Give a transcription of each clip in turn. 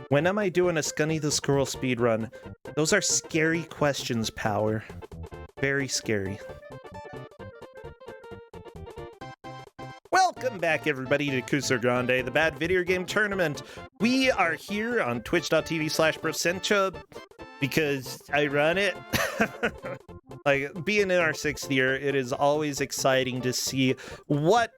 When am I doing a Scunny the Squirrel speedrun? Those are scary questions, Power. Very scary. Welcome back, everybody, to Kuso6rande, the bad video game tournament. We are here on twitch.tv/Brosencha because I run it. Like, being in our 6th year, it is always exciting to see what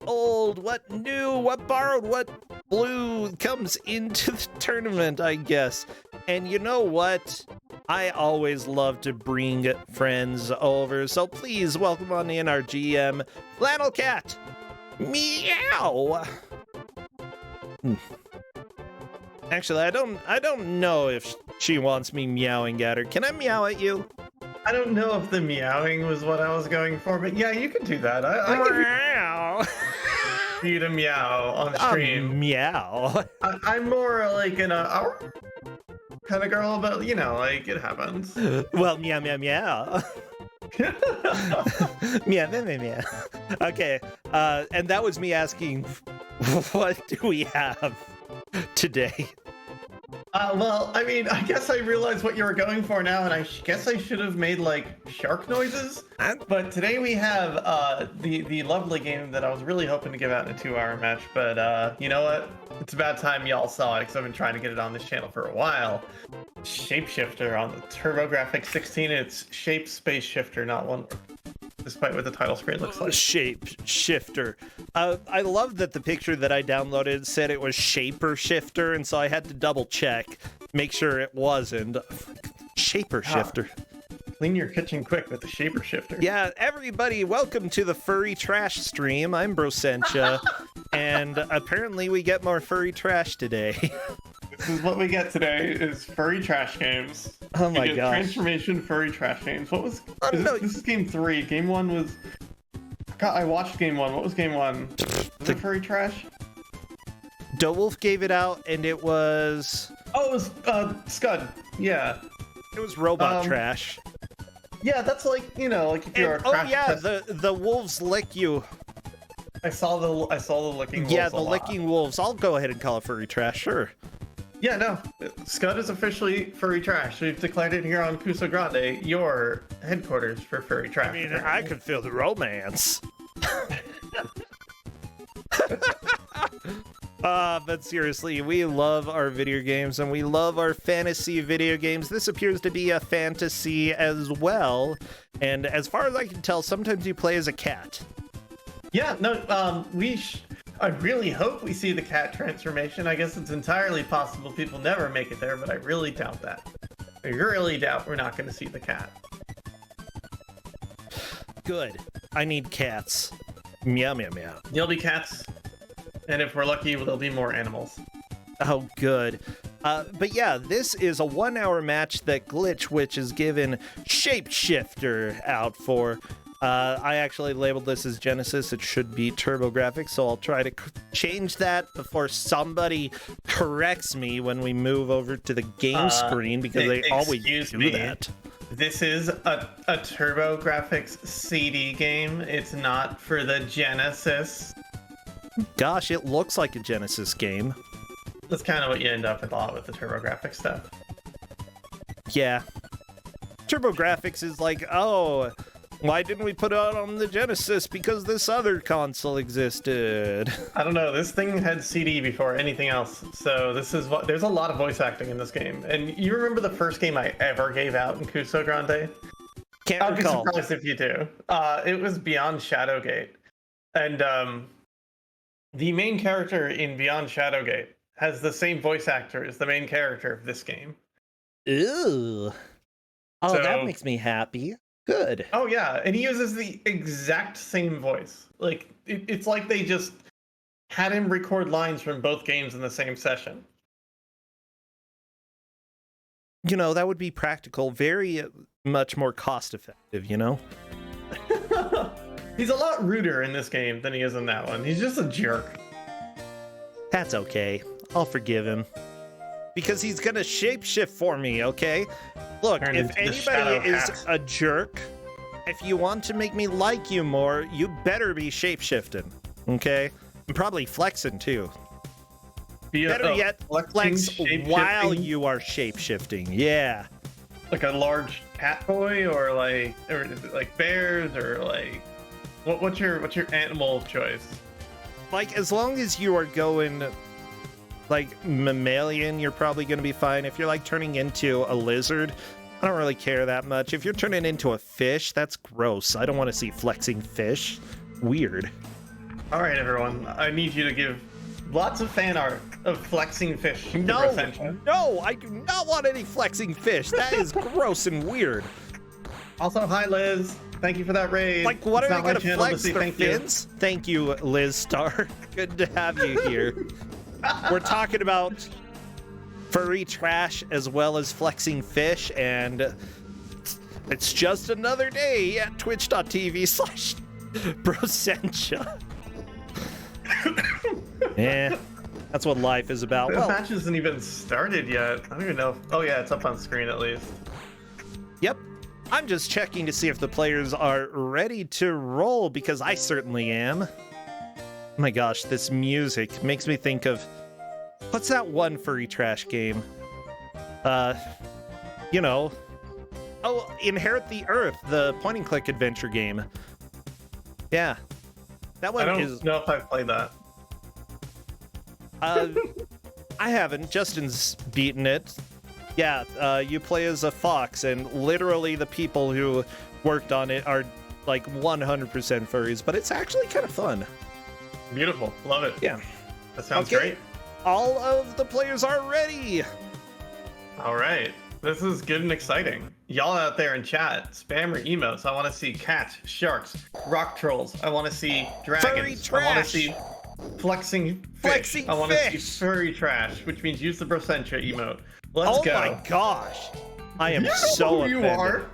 old, what new, what borrowed, what blue comes into the tournament, I guess. And you know what? I always love to bring friends over, so please welcome on in our GM, Flannel Cat. Meow. Actually, I don't know if she wants me meowing at her. Can I meow at you? I don't know if the meowing was what I was going for, but yeah, you can do that. I Meow. can you to meow on stream. Meow. I'm more like an hour kind of girl, but you know, like it happens. Well, meow, meow, meow. Meow, meow, meow, meow. Okay, and that was me asking, what do we have today? Well, I mean, I guess I realized what you were going for now, and I guess I should have made like shark noises. But today we have the lovely game that I was really hoping to give out in a 2-hour match, but you know what? It's about time y'all saw it because I've been trying to get it on this channel for a while. Shapeshifter on the TurboGrafx 16. It's Shape Space Shifter, not one. Despite what the title screen looks like. Shapeshifter. I love that the picture that I downloaded said it was Shaper Shifter, and so I had to double check, make sure it wasn't. Shaper Shifter. Clean your kitchen quick with the Shaper Shifter. Yeah, everybody, welcome to the Furry Trash stream. I'm Brosencha, and apparently we get more furry trash today. This is what we get today, is furry trash games. Oh my gosh. Transformation furry trash games. What was... This is game 3. Game 1 was... God, I watched game 1. What was game 1? Was it furry trash? DeWolf gave it out, and it was... Oh, it was Scud. Yeah. It was robot trash. Yeah, that's like, you know, like if you're a crash test... the wolves lick you. I saw the licking wolves. Yeah, the licking wolves. I'll go ahead and call it furry trash, sure. Yeah, no. Scud is officially furry trash. We've declared it here on Kuso6rande, your headquarters for furry trash. I mean, I could feel the romance. But seriously, we love our video games, and we love our fantasy video games. This appears to be a fantasy as well. And as far as I can tell, sometimes you play as a cat. Yeah, no, I really hope we see the cat transformation. I guess it's entirely possible people never make it there, but I really doubt that. I really doubt we're not going to see the cat. Good. I need cats. Meow, meow, meow. There'll be cats, and if we're lucky, there'll be more animals. Oh, good. But yeah, this is a 1-hour match that Glitchwitch is given Shapeshifter out for. I actually labeled this as Genesis. It should be TurboGrafx, so I'll try to change that before somebody corrects me when we move over to the game screen, because they always do that. This is a TurboGrafx CD game. It's not for the Genesis. Gosh, it looks like a Genesis game. That's kind of what you end up with a lot with the TurboGrafx stuff. Yeah. TurboGrafx is like, oh... why didn't we put it out on the Genesis? Because this other console existed. I don't know. This thing had CD before anything else. So this is what... There's a lot of voice acting in this game. And you remember the first game I ever gave out in Kuso6rande? Can't recall. I'd be surprised if you do. It was Beyond Shadowgate. And the main character in Beyond Shadowgate has the same voice actor as the main character of this game. Ew. Oh, so, that makes me happy. Good. Oh yeah, and he uses the exact same voice. Like it's like they just had him record lines from both games in the same session. You know, that would be practical, very much more cost effective, you know? He's a lot ruder in this game than he is in that one. He's just a jerk. That's okay. I'll forgive him. Because he's gonna shapeshift for me, okay? Look, if anybody is a jerk, if you want to make me like you more, you better be shapeshifting, okay? And probably flexing, too. Better yet, flex while shape-shifting? you are shape-shifting. Yeah. Like a large cat toy, or is it like bears, or like what's your animal of choice? Like, as long as you are going like mammalian, you're probably going to be fine. If you're like turning into a lizard, I don't really care that much. If you're turning into a fish, that's gross. I don't want to see flexing fish. Weird. All right, everyone, I need you to give lots of fan art of flexing fish. No, I do not want any flexing fish. That is gross and weird. Also, hi Liz. Thank you for that raid. Like, what It's are they not my going to channel flex say for thank you. fins? Thank you, Liz Star. Good to have you here. We're talking about furry trash as well as flexing fish, and it's just another day at twitch.tv/Brosentia. Yeah, that's what life is about. The Well, match hasn't even started yet. I don't even know. Oh yeah, it's up on screen at least. yep. I'm just checking to see if the players are ready to roll, because I certainly am. Oh my gosh, this music makes me think of... What's that one furry trash game? You know... Oh, Inherit the Earth, the point-and-click adventure game. Yeah. That one I don't is... know if I've played that. I haven't. Justin's beaten it. Yeah, you play as a fox, and literally the people who worked on it are like 100% furries, but it's actually kind of fun. Beautiful. Love it. Yeah. That sounds Okay. great. All of the players are ready. All right. This is good and exciting. Y'all out there in chat, spam or emotes. I want to see cats, sharks, rock trolls. I want to see dragons. Furry I want trash. to see flexing fish. Flexing I want to see fish. furry trash, which means use the Brosentia emote. Let's Oh go. my gosh. I am You know so who you offended. are.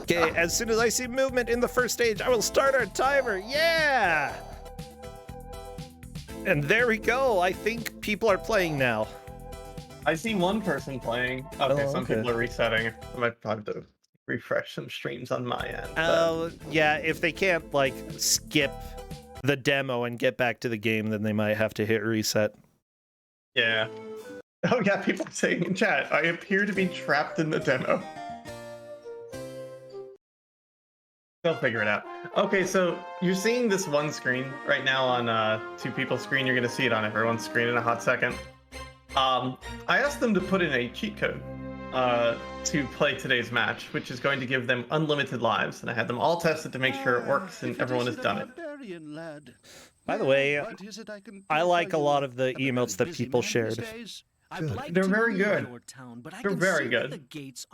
Okay, as soon as I see movement in the first stage, I will start our timer. Yeah! And there we go. I think people are playing now. I see one person playing. Okay, Oh, some okay. people are resetting. I might have to refresh some streams on my end. Yeah, if they can't, like, skip the demo and get back to the game, then they might have to hit reset. Yeah. Oh yeah, people are saying in chat, I appear to be trapped in the demo. They'll figure it out. Okay, so you're seeing this one screen right now on two people's screen. You're gonna see it on everyone's screen in a hot second. I asked them to put in a cheat code to play today's match, which is going to give them unlimited lives, and I had them all tested to make sure it works and everyone has done it. By the way, I like a lot of the emotes that people shared. They're very good. They're very good.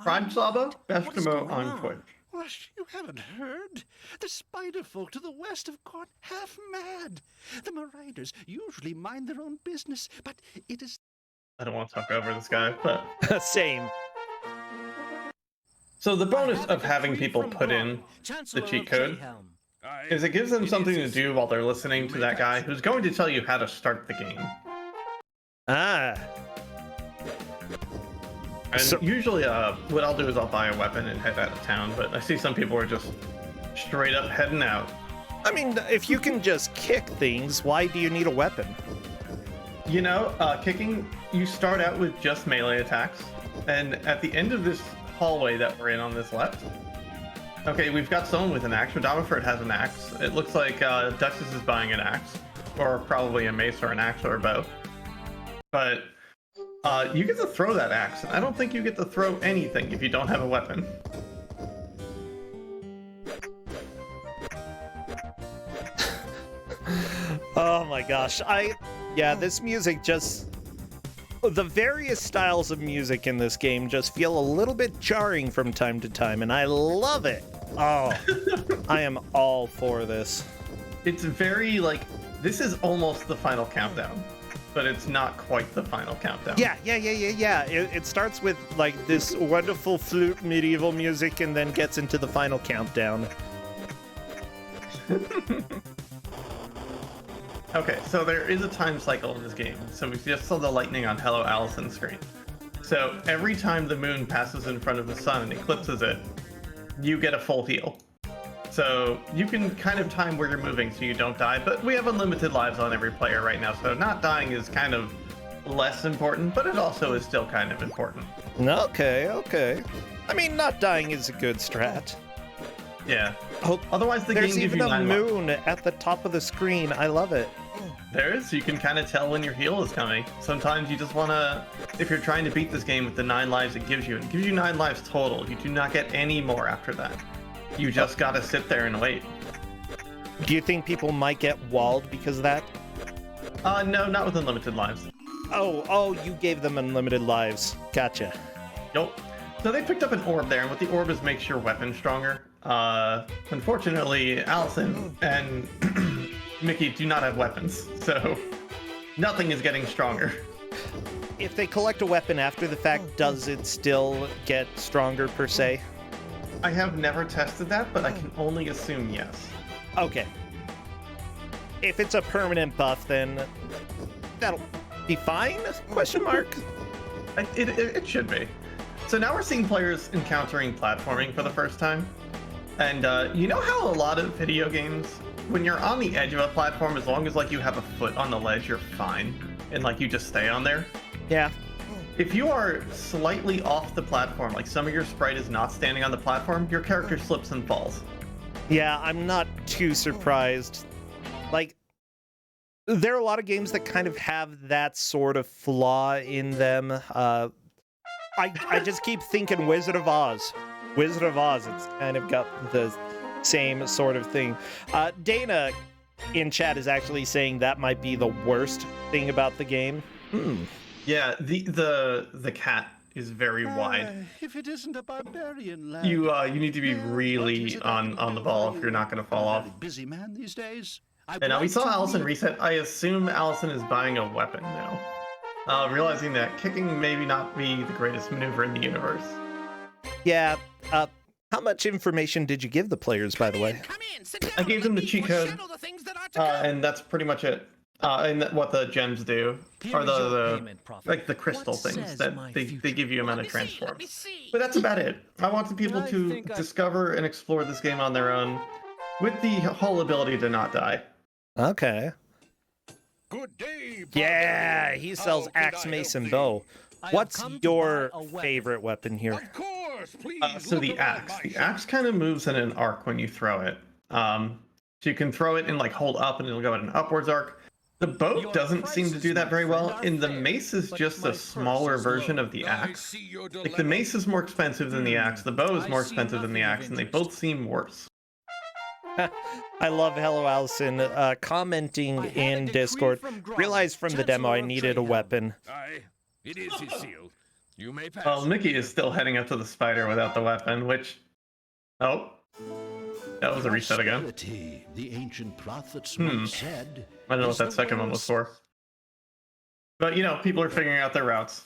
Prime Saba, best emote on Twitch. What, you haven't heard? The spider folk to the west have gone half mad. The marauders usually mind their own business, but it is... I don't want to talk over this guy, but... Same. So the bonus of having people put in the cheat code is it gives them something to do while they're listening to that guy who's going to tell you how to start the game. Ah. And usually what I'll do is I'll buy a weapon and head out of town, but I see some people are just straight up heading out. I mean, if you can just kick things, why do you need a weapon? You know, kicking, you start out with just melee attacks, and at the end of this hallway that we're in on this left, okay, we've got someone with an axe. Rodamaford has an axe. It looks like Duchess is buying an axe, or probably a mace or an axe or a bow. But you get to throw that axe, and I don't think you get to throw anything if you don't have a weapon. Oh my gosh. Yeah, this music just... The various styles of music in this game just feel a little bit jarring from time to time, and I love it. Oh, I am all for this. It's very, like, this is almost the final countdown, but it's not quite the final countdown. Yeah. It starts with, like, this wonderful flute medieval music and then gets into the final countdown. Okay, so there is a time cycle in this game. So we just saw the lightning on Hello Allison's screen. So every time the moon passes in front of the sun and eclipses it, you get a full heal. So you can kind of time where you're moving so you don't die, but we have unlimited lives on every player right now, so not dying is kind of less important, but it also is still kind of important. Okay. I mean, not dying is a good strat. Yeah. Oh, Otherwise, the game there's gives even you a 9 lives. moon at the top of the screen. I love it. There is. You can kind of tell when your heal is coming. Sometimes you just want to, if you're trying to beat this game with the 9 lives it gives you 9 lives total. You do not get any more after that. You just gotta sit there and wait. Do you think people might get walled because of that? No, not with unlimited lives. Oh, you gave them unlimited lives. Gotcha. Nope. So they picked up an orb there, and what the orb is makes your weapon stronger. Unfortunately, Allison and Mickey do not have weapons, so nothing is getting stronger. If they collect a weapon after the fact, does it still get stronger per se? I have never tested that, but I can only assume yes. Okay. If it's a permanent buff, then that'll be fine? Question mark. It should be. So now we're seeing players encountering platforming for the first time. And you know how a lot of video games, when you're on the edge of a platform, as long as like you have a foot on the ledge, you're fine. And like you just stay on there. Yeah. If you are slightly off the platform, like some of your sprite is not standing on the platform, your character slips and falls. Yeah, I'm not too surprised. Like, there are a lot of games that kind of have that sort of flaw in them. I just keep thinking Wizard of Oz. Wizard of Oz, it's kind of got the same sort of thing. Dana in chat is actually saying that might be the worst thing about the game. Yeah, the cat is very wide. If it isn't a barbarian lad. You need to be really on the ball if you're not going to fall off. Busy man these days. And now we saw Allison reset. I assume Allison is buying a weapon now. Realizing that kicking maybe not be the greatest maneuver in the universe. Yeah, how much information did you give the players, by the way? I gave them the cheat code, and that's pretty much it. And what the gems do, or the crystal things that they give you amount of transforms. But that's about it. I wanted people to discover and explore this game on their own, with the whole ability to not die. Okay. Good day, Yeah, he sells axe, mace, and bow. What's your favorite weapon here? Of course, please. So the axe. The axe kind of moves in an arc when you throw it. So you can throw it and like hold up and it'll go in an upwards arc. The bow doesn't seem to do that very well, and the mace is just a smaller version of the axe. Like the mace is more expensive than the axe, the bow is more expensive than the axe, and they both seem worse. I love Hello Allison commenting in Discord. Realized from the demo I needed a weapon. Aye, it is his seal. You may pass. Well, Mickey is still heading up to the spider without the weapon, which... Oh. That was a reset again. The ancient prophets once said. I don't know what that second one was for. But, you know, people are figuring out their routes.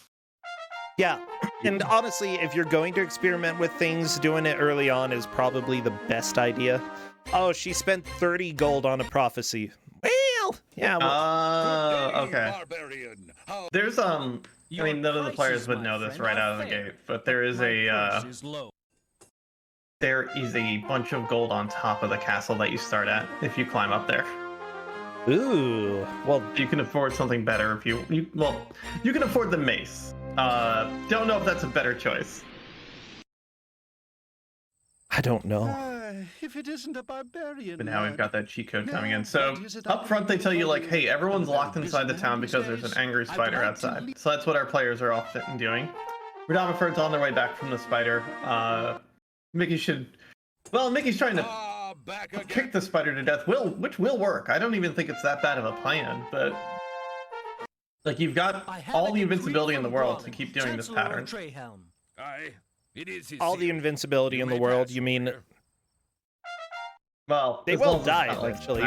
Yeah, and honestly, if you're going to experiment with things, doing it early on is probably the best idea. Oh, she spent 30 gold on a prophecy. Well, yeah. Okay. There's, I mean, none of the players would know this right out of the gate, but there is a bunch of gold on top of the castle that you start at if you climb up there. Ooh, well, you can afford something better if you can afford the mace. Don't know if that's a better choice. I don't know. If it isn't a barbarian. But now we've got that cheat code coming in. So up front they tell you like, hey, everyone's locked inside the town because there's an angry spider outside. So that's what our players are all sitting doing. Radomiferd's on their way back from the spider. Mickey's trying to kick the spider to death, which will work. I don't even think it's that bad of a plan, but like you've got all the invincibility in the world to keep doing this pattern. All the invincibility in the world, you mean? Well, they will die eventually.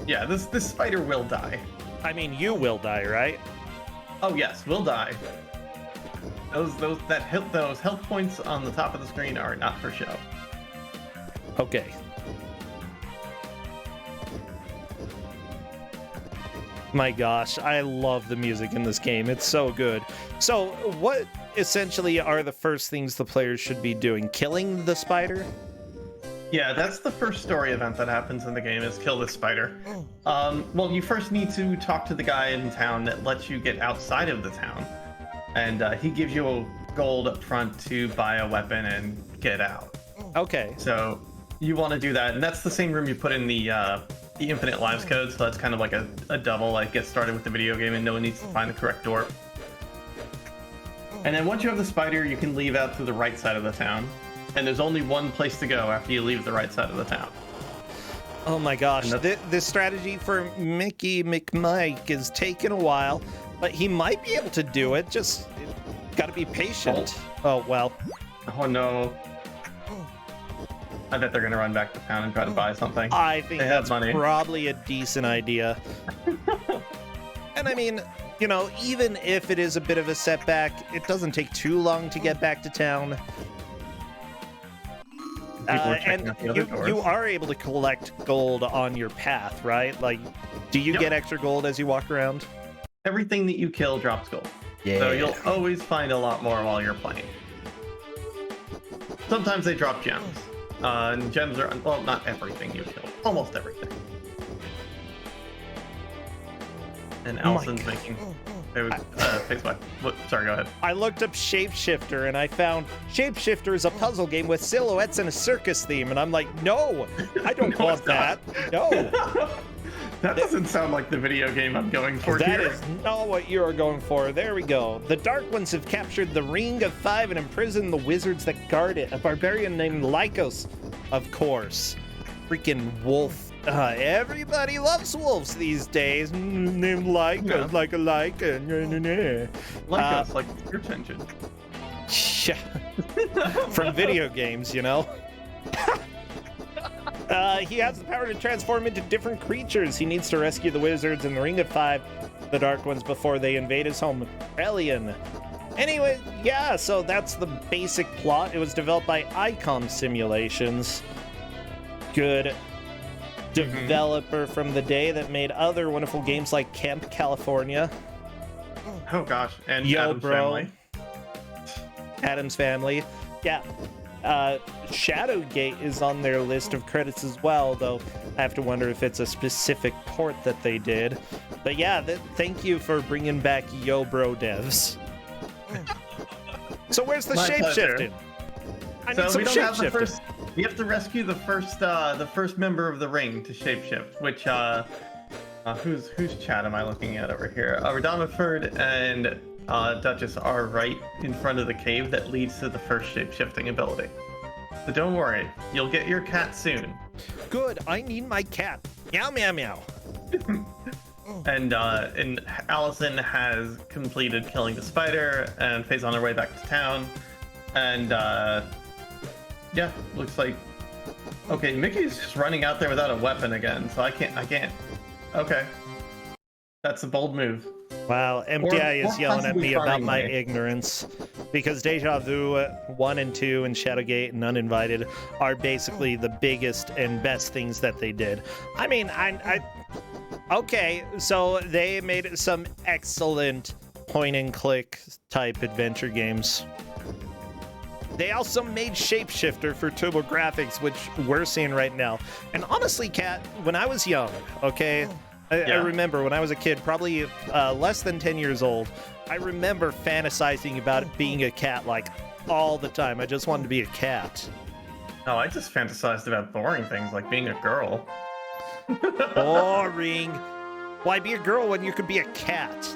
Yeah, this spider will die. I mean, you will die, right? Oh yes, will die. Those health points on the top of the screen are not for show. Okay. My gosh, I love the music in this game. It's so good. So, what essentially are the first things the players should be doing? Killing the spider? Yeah, that's the first story event that happens in the game is kill this spider. Well, you first need to talk to the guy in town that lets you get outside of the town. And he gives you a gold up front to buy a weapon and get out. Okay. So you want to do that, and that's the same room you put in the infinite lives code, so that's kind of like a double, like get started with the video game and no one needs to find the correct door. And then once you have the spider, you can leave out to the right side of the town. And there's only one place to go after you leave the right side of the town. Oh my gosh, this strategy for Mickey McMike is taking a while, but he might be able to do it. Just gotta be patient. Oh well. Oh no. I bet they're gonna run back to town and try to buy something. I think they have that's money. Probably a decent idea. And I mean, you know, even if it is a bit of a setback, it doesn't take too long to get back to town. And you are able to collect gold on your path, right? Like, do you get extra gold as you walk around? Everything that you kill drops gold. Yeah. So you'll always find a lot more while you're playing. Sometimes they drop gems. And gems are, well, not everything you kill. Almost everything. And Allison's making... face back. Sorry, go ahead. I looked up Shapeshifter and I found Shapeshifter is a puzzle game with silhouettes and a circus theme, and I'm like, no, I don't want that. No. That doesn't sound like the video game I'm going for That here. is not what you are going for. There we go. The Dark Ones have captured the Ring of Five and imprisoned the wizards that guard it. A barbarian named Lycos, of course. Freaking wolf. Everybody loves wolves these days. Named Lycos, like a Lyca. Lycos, like a search engine. From video games, you know. He has the power to transform into different creatures. He needs to rescue the wizards in the Ring of Five, the Dark Ones, before they invade his home, Relian. Anyway, yeah, so that's the basic plot. It was developed by Icom Simulations. Good developer from the day that made other wonderful games like Camp California. Oh gosh, and Yo, Adam's bro. Family. Adam's Family. Yeah. Shadowgate is on their list of credits as well, though I have to wonder if it's a specific port that they did. But yeah, thank you for bringing back Yo Bro devs. So where's the shape-shifting? I need some shape-shifting. We have to rescue the first member of the ring to shapeshift, which whose chat am I looking at over here? Radamaford and Duchess are right in front of the cave that leads to the first shape-shifting ability. So don't worry, you'll get your cat soon. Good, I need my cat. Meow meow meow. And Allison has completed killing the spider and Faye's on her way back to town. And yeah, looks like okay, Mickey's just running out there without a weapon again, so I can't. Okay. That's a bold move. Wow, MTI is yelling at me about my ignorance, because Deja Vu 1 and 2 and Shadowgate and Uninvited are basically the biggest and best things that they did. I mean, okay, so they made some excellent point-and-click type adventure games. They also made Shapeshifter for TurboGrafx, which we're seeing right now. And honestly, Kat, when I was young, okay, I remember when I was a kid, probably less than 10 years old, I remember fantasizing about it being a cat like all the time. I just wanted to be a cat. Oh, I just fantasized about boring things like being a girl. Boring. Why be a girl when you could be a cat?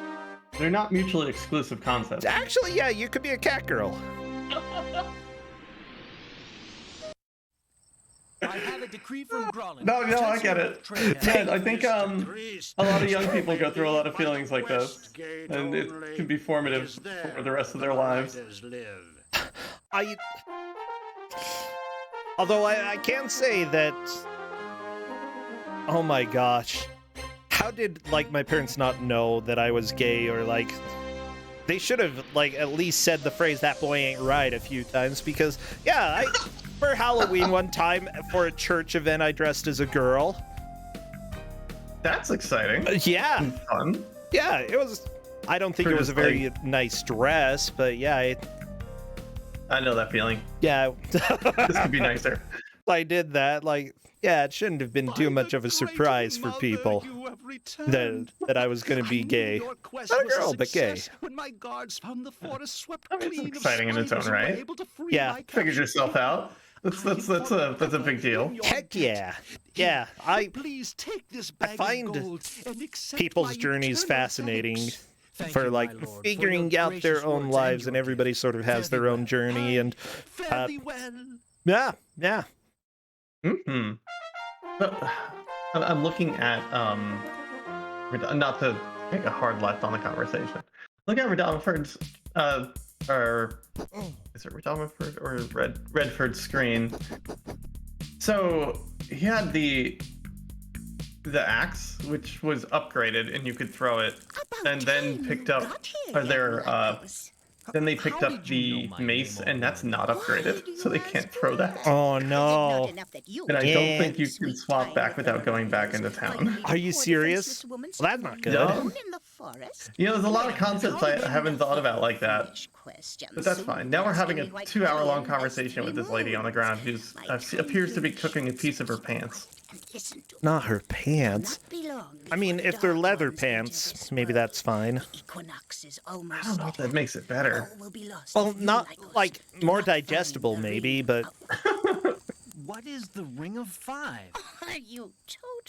They're not mutually exclusive concepts. Actually, yeah, you could be a cat girl. I have a decree from Grolin. No, I get it. Man, I think a lot of young people go through a lot of feelings like this, and it can be formative for the rest of their lives. Although I can say that, oh my gosh, how did like my parents not know that I was gay, or like they should have like at least said the phrase "that boy ain't right" a few times, because yeah, for Halloween one time for a church event I dressed as a girl. That's exciting. Yeah. And fun. Yeah, it was. I don't think it was a very nice dress, but yeah. I know that feeling. Yeah. This could be nicer. I did that. Like, yeah, it shouldn't have been too By much the of a great surprise for mother, people you have returned. that I was going to I be knew gay. your quest Not a was girl, but gay. success When my guards found the forest swept I mean, it's clean of exciting in its own spiders and were right. able to free Yeah. my Figured captured yourself people. out. That's I a big deal. your Heck debt. yeah. Yeah, I Please take this bag find of gold and accept people's my journeys eternal fascinating thanks. for like figuring out their own lives, and everybody sort of has their own journey. And Fare thee well. yeah. Mm-hmm. I'm looking at not to make a hard left on the conversation. Look at Redominford's or is it Redominford or Redford's screen? So he had the axe, which was upgraded, and you could throw it, and then picked up then they picked up the mace, and that's not upgraded, so they can't throw that. Oh no. And I don't think you can swap back without going back into town. Are you serious? Well, that's not good. No. You know, there's a lot of concepts I haven't thought about like that. But that's fine. Now we're having a 2-hour-long conversation with this lady on the ground who appears to be cooking a piece of her pants. Not her pants. I mean, if they're leather pants, maybe that's fine. I don't know if that makes it better. Well, not like more digestible, maybe, but What is the Ring of Five?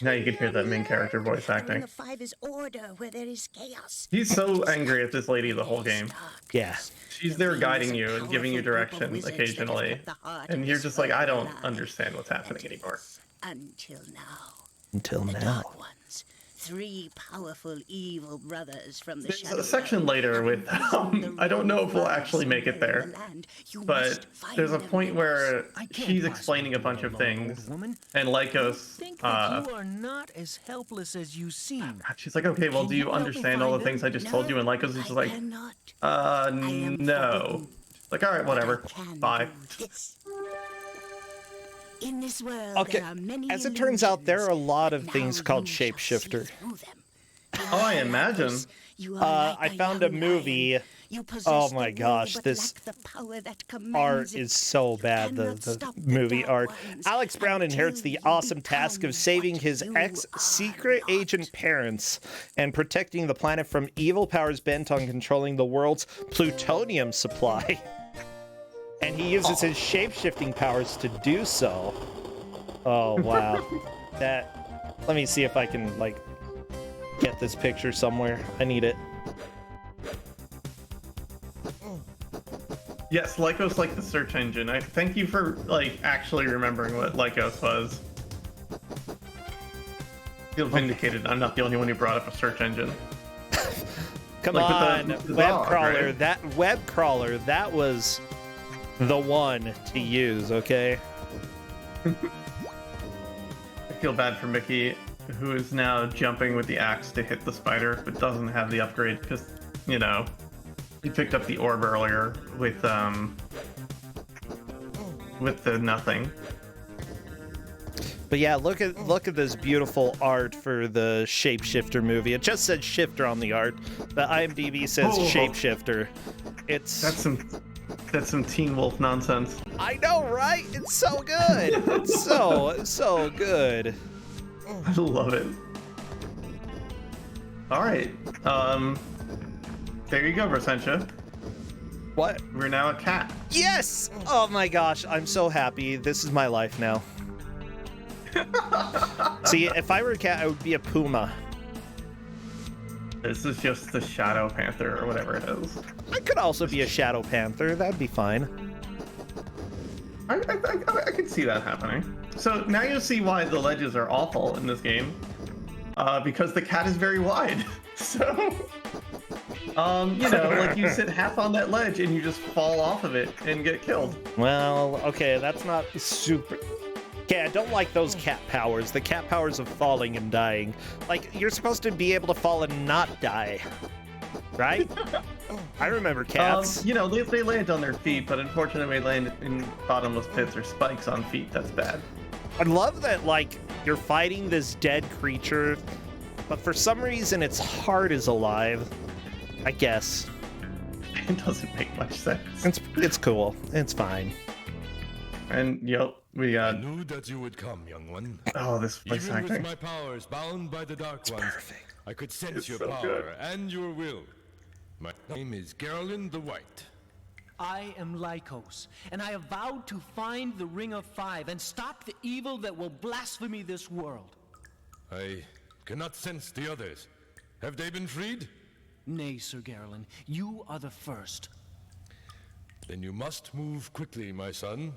Now you can hear that main character voice acting. Ring of Five is order where there is chaos. He's so angry at this lady the whole game. yeah. She's there guiding you and giving you direction occasionally. And you're just like, I don't understand what's happening anymore. Until now. Until The now. Dark Ones. 3 powerful evil brothers from the There's shadow a section realm. later with, I don't know if we'll actually make it there, but there's a point where she's explaining a bunch of things, Woman, and Lycos, think that you are not as helpless as you seem. she's like, okay, well, do you understand all the things I just told you? And Lycos is just like, cannot. no. Like, all right, whatever, Can bye. do this. In this world, Okay, there are many as it turns out, there are a lot of illusions. things Now called you shall see shapeshifter. through them. Oh, I imagine. You are like I a found a young movie. lion. You possess Oh the my will, gosh, but this lack the power that commands Art it. is so bad, Cannot the stop the movie dark art. ones Alex Brown inherits until the you awesome task become of saving what his you ex-secret are not. agent parents and protecting the planet from evil powers bent on controlling the world's plutonium supply. And he uses his shape-shifting powers to do so. Oh, wow. Let me see if I can, like, get this picture somewhere. I need it. Yes, Lycos like the search engine. I thank you for like actually remembering what Lycos was. Feel vindicated. I'm not the only one who brought up a search engine. Come Like on, with the web dog, crawler. right? That web crawler, that was the one to use, okay? I feel bad for Mickey, who is now jumping with the axe to hit the spider, but doesn't have the upgrade because, you know, he picked up the orb earlier with the nothing. But yeah, look at this beautiful art for the Shapeshifter movie. It just says shifter on the art, but IMDb says Oh. Shapeshifter. It's That's some Teen Wolf nonsense. I know, right? It's so good. It's so good. I love it. All right. There you go, Rosentia. What? We're now a cat. Yes! Oh my gosh, I'm so happy. This is my life now. See, if I were a cat, I would be a puma. This is just the Shadow Panther or whatever it is. I could also be a shadow panther. That'd be fine. I could see that happening. So now you'll see why the ledges are awful in this game. Because the cat is very wide. So, you know, like you sit half on that ledge and you just fall off of it and get killed. Well, okay, that's not super... Okay, I don't like those cat powers. The cat powers of falling and dying. Like, you're supposed to be able to fall and not die. Right? I remember cats. You know, they land on their feet, but unfortunately they land in bottomless pits or spikes on feet. That's bad. I love that, like, you're fighting this dead creature, but for some reason its heart is alive. I guess. It doesn't make much sense. It's cool. It's fine. And yep, we I got. knew that you would come, young one. Oh, this voice Even with acting. my powers bound by the Dark Ones, I could sense It's your so power good. and your will. My name is Geralyn the White. I am Lycos, and I have vowed to find the Ring of Five and stop the evil that will blaspheme this world. I cannot sense the others. Have they been freed? Nay, Sir Geralyn, you are the first. Then you must move quickly, my son.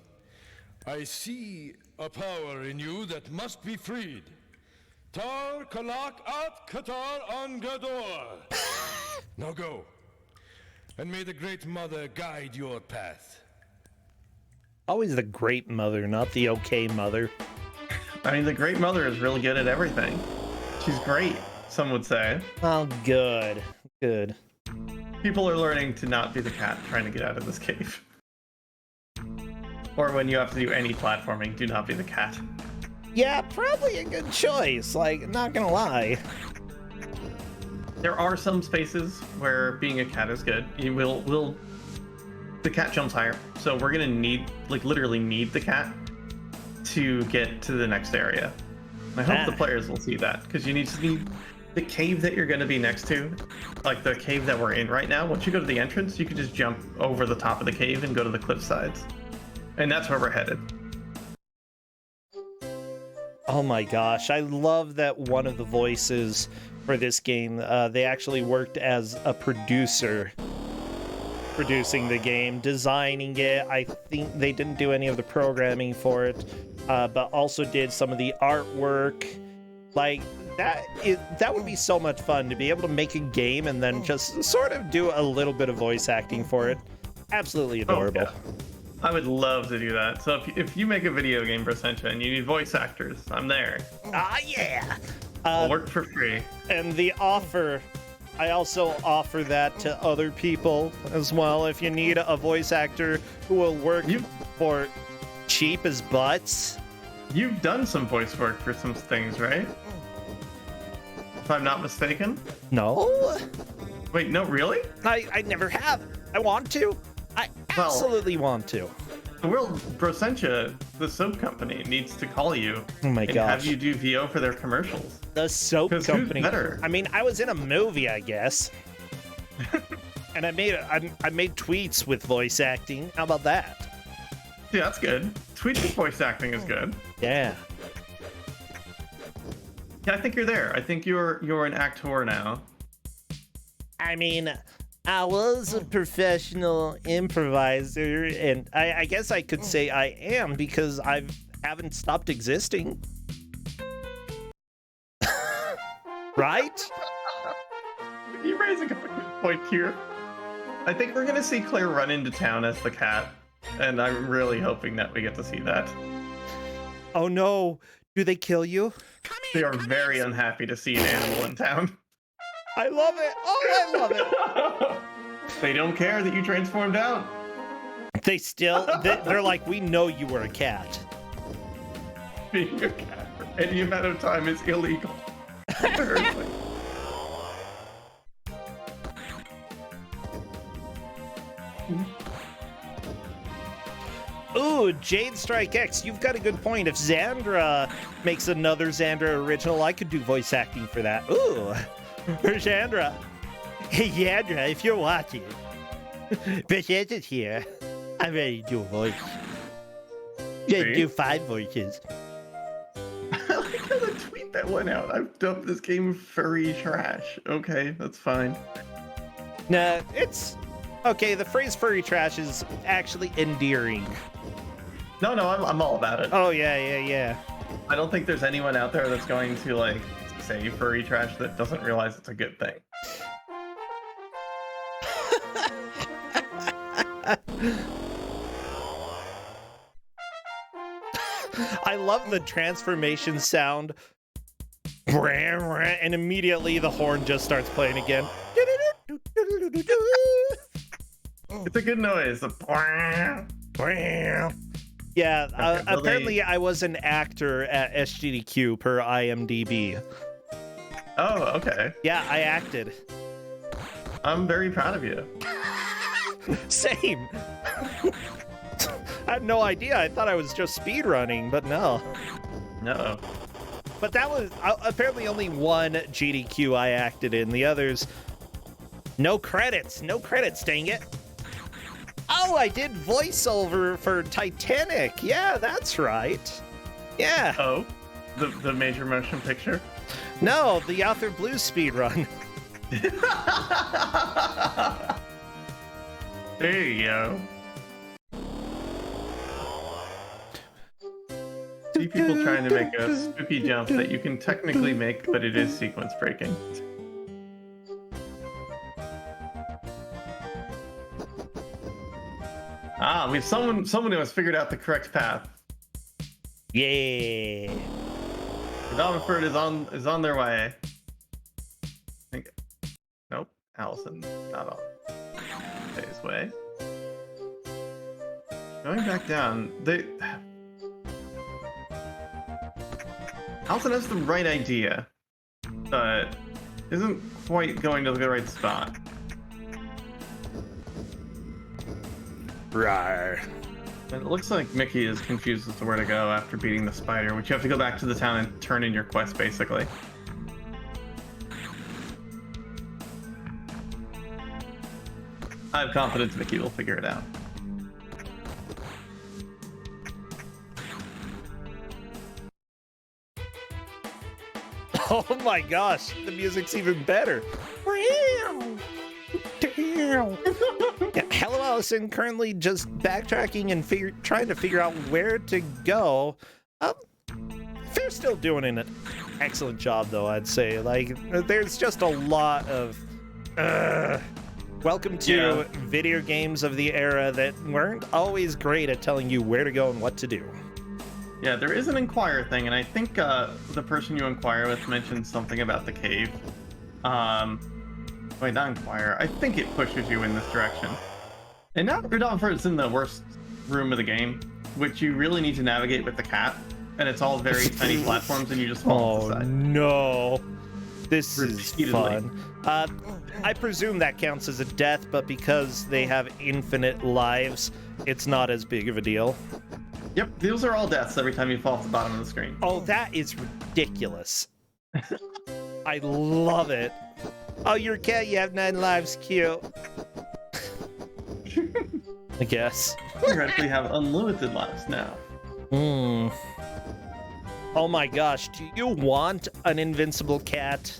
I see a power in you that must be freed. Tar Kalak at Katar an Gador. Now go, and may the Great Mother guide your path. Always the great mother, not the okay mother. I mean, the Great Mother is really good at everything. She's great, some would say. Oh, good. Good. People are learning to not be the cat trying to get out of this cave. Or when you have to do any platforming, do not be the cat. Yeah, probably a good choice. Like, not gonna lie. There are some spaces where being a cat is good. You will the cat jumps higher, so we're gonna need, like, literally need the cat to get to the next area. I hope the players will see that, because you need to see the cave that you're gonna be next to, like the cave that we're in right now. Once you go to the entrance, you can just jump over the top of the cave and go to the cliff sides, and that's where we're headed. Oh my gosh, I love that one of the voices for this game, they actually worked as a producer producing the game, designing it. I think they didn't do any of the programming for it, but also did some of the artwork. Like, that would be so much fun to be able to make a game and then just sort of do a little bit of voice acting for it. Absolutely adorable. Oh, yeah. I would love to do that. So if you make a video game, Brossentia, and you need voice actors, I'm there. Ah, yeah. I'll work for free. And the offer, I also offer that to other people as well. If you need a voice actor who will work for cheap as butts. You've done some voice work for some things, right? If I'm not mistaken. No? Wait, no, really? I never have. I want to. I absolutely want to. The world, Brossentia, the soap company, needs to call you Oh my and gosh. have you do VO for their commercials. The soap 'Cause who's company. better? I mean, I was in a movie, I guess. And I made tweets with voice acting. How about that? Yeah, that's good. Tweets with voice acting is good. Yeah. Yeah, I think you're there. I think you're an actor now. I mean, I was a professional improviser, and I guess I could say I am because I haven't stopped existing. Right? You're raising up a good point here. I think we're gonna see Claire run into town as the cat, and I'm really hoping that we get to see that. Oh no. Do they kill you? They are very unhappy to see an animal in town. I love it. Oh, I love it. They don't care that you transformed out. They still, they're like, we know you were a cat. Being a cat for any amount of time is illegal. Ooh, Jade Strike X, you've got a good point. If Xandra makes another Xandra original, I could do voice acting for that. Ooh, for Xandra. Hey, Xandra, if you're watching, Brossentia here. I'm ready to do a voice. Yeah, See? do 5 voices. I like how the tweet that went out. I've dubbed this game furry trash. Okay, that's fine. Nah, it's... Okay, the phrase furry trash is actually endearing. No, I'm all about it. Oh, yeah. I don't think there's anyone out there that's going to, like, say furry trash that doesn't realize it's a good thing. I love the transformation sound. And immediately the horn just starts playing again. It's a good noise. Yeah, Okay, apparently I was an actor at SGDQ per IMDb. Oh, okay. Yeah, I acted. I'm very proud of you. Same. I had no idea. I thought I was just speed running, but no. No. But that was apparently only one GDQ I acted in. The others, no credits. No credits, dang it. Oh, I did voiceover for Titanic. Yeah, that's right. Yeah. Oh, the major motion picture? No, the Author Blues speedrun. There you go. See people trying to make a spooky jump that you can technically make, but it is sequence breaking. Ah, we have someone who has figured out the correct path. Yeah. Dominford is on their way. I think. Nope. Allison not on his way. Going back down, Allison has the right idea, but isn't quite going to the right spot. Rawr. And it looks like Mickey is confused as to where to go after beating the spider, which you have to go back to the town and turn in your quest, basically. I have confidence Mickey will figure it out. Oh my gosh, the music's even better. Yeah, hello, Allison. Currently just backtracking and trying to figure out where to go. They're still doing an excellent job, though, I'd say. Like, there's just a lot of... welcome to video games of the era that weren't always great at telling you where to go and what to do. Yeah, there is an inquire thing, and I think the person you inquire with mentioned something about the cave. Wait, not inquire. I think it pushes you in this direction. And now Rodolfo in the worst room of the game, which you really need to navigate with the cat, and it's all very tiny platforms, and you just fall off the side. No. This is Repeatedly. fun. I presume that counts as a death, but because they have infinite lives, it's not as big of a deal. Yep, those are all deaths every time you fall off the bottom of the screen. Oh, that is ridiculous. I love it. Oh, you're a cat, you have 9 lives, cute. I guess. You actually have unlimited lives now. Oh my gosh, do you want an invincible cat?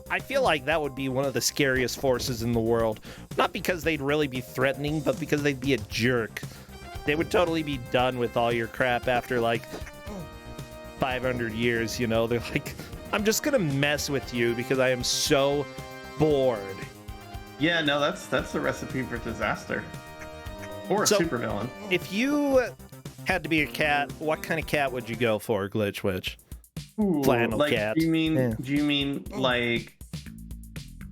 I feel like that would be one of the scariest forces in the world. Not because they'd really be threatening, but because they'd be a jerk. They would totally be done with all your crap after like 500 years, you know? They're like, I'm just gonna mess with you because I am so bored. Yeah, no, that's the recipe for disaster. Or a supervillain. If you had to be a cat, what kind of cat would you go for, Glitch Witch? Ooh, Flannel like, cat. Do you mean like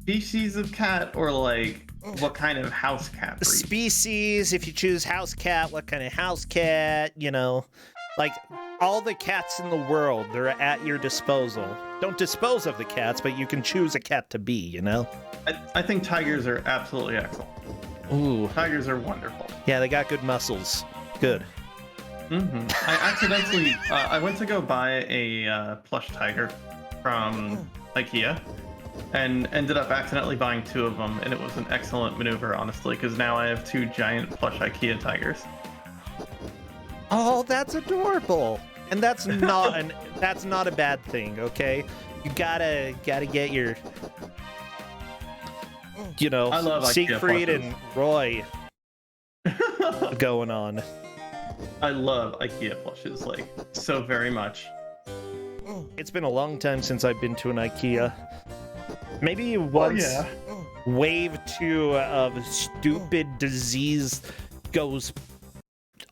species of cat, or like what kind of house cat breed? Species, if you choose house cat, what kind of house cat, you know? Like, all the cats in the world, they're at your disposal. Don't dispose of the cats, but you can choose a cat to be, you know? I think tigers are absolutely excellent. Ooh. Tigers are wonderful. Yeah, they got good muscles. Good. I accidentally, I went to go buy a plush tiger from IKEA, and ended up accidentally buying 2 of them, and it was an excellent maneuver, honestly, because now I have 2 giant plush IKEA tigers. Oh, that's adorable. And that's not that's not a bad thing, okay? You gotta get your, you know, I love IKEA Siegfried plushes. and Roy going on. I love IKEA plushes, like, so very much. It's been a long time since I've been to an IKEA. Maybe once wave 2 of stupid disease goes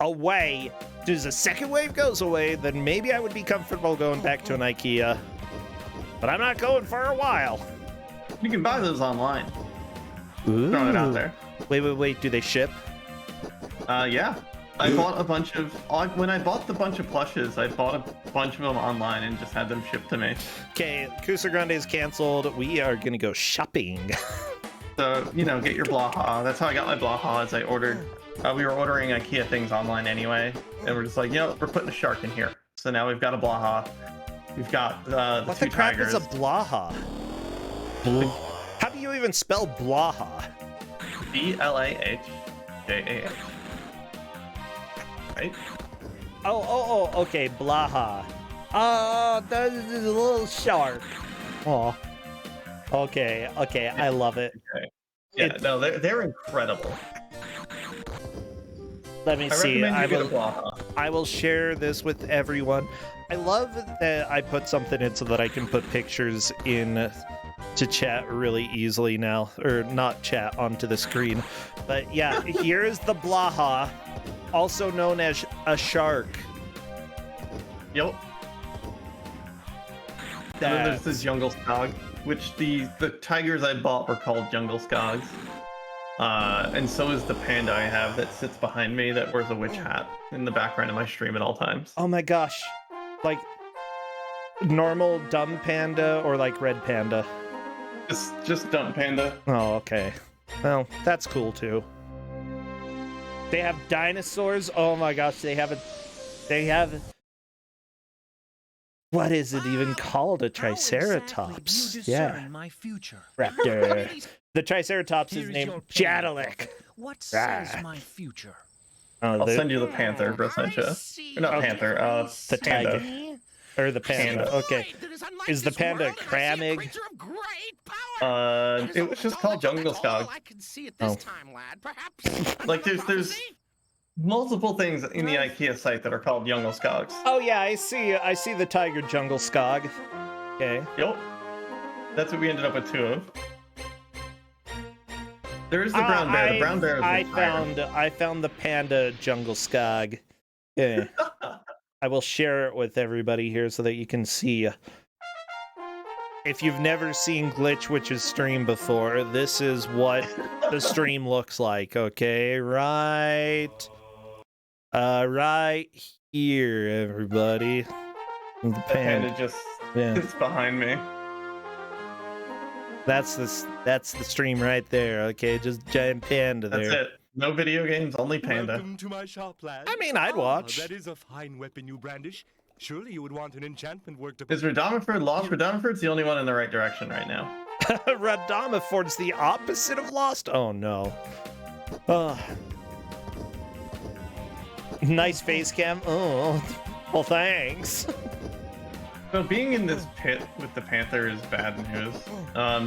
away, there's a second wave goes away, then maybe I would be comfortable going back to an IKEA. But I'm not going for a while. You can buy those online. Ooh. Throwing it out there. Wait, do they ship? Yeah. I bought a bunch of, when I bought the bunch of plushes, I bought a bunch of them online and just had them shipped to me. Okay, Kuso6rande is canceled. We are gonna go shopping. So, you know, get your Blaha. That's how I got my Blaha, is I ordered... we were ordering IKEA things online anyway, and we're just like, you know, we're putting a shark in here. So now we've got a Blaha. We've got the What two the crap tigers. is a Blaha? How do you even spell Blaha? B-L-A-H-J-A-H. Right? Oh, okay, Blaha. Oh, that is a little shark. Oh. Okay, I love it. Okay. Yeah, no, they're incredible. Let me I see. recommend you get a Blaha. I will share this with everyone. I love that I put something in so that I can put pictures in to chat really easily now, or not chat onto the screen. But yeah, here is the Blaha, also known as a shark. Yep. And then there's the Jungle Skog, which the tigers I bought were called Jungle Skogs. And so is the panda I have that sits behind me that wears a witch hat in the background of my stream at all times. Oh my gosh. Like, normal dumb panda or like red panda? Just dumb panda. Oh, okay. Well, that's cool too. They have dinosaurs. Oh my gosh, they have. What is it even called? A triceratops? Discern my future. Raptor. The triceratops is Here's named your Jadalic. What says my future? Oh, I'll send you the panther, Brossentia. Or not panther, the panda. tiger. Or the panda. Okay. Is the panda Kramig? It was just called Jungle Skog. Like there's multiple things in the IKEA site that are called Jungle Skogs. Oh yeah, I see the tiger Jungle Skog. Okay. Yep. That's what we ended up with 2 of. There is the brown bear. The brown bear is I found the panda Jungle Skog. Yeah. I will share it with everybody here so that you can see. If you've never seen Glitch Witch's stream before, this is what the stream looks like, okay? Right here, everybody. The panda just sits behind me. That's the stream right there, okay? Just giant panda there. That's it. No video games, only panda. Welcome to my shop, lad. I mean, I'd watch. That is a fine weapon you brandish. Surely you would want an enchantment work to... Is Radomiford lost? Radomiford's the only one in the right direction right now. Radomiford's the opposite of lost? Oh, no. Nice face cam. Oh, well, thanks. So being in this pit with the panther is bad news.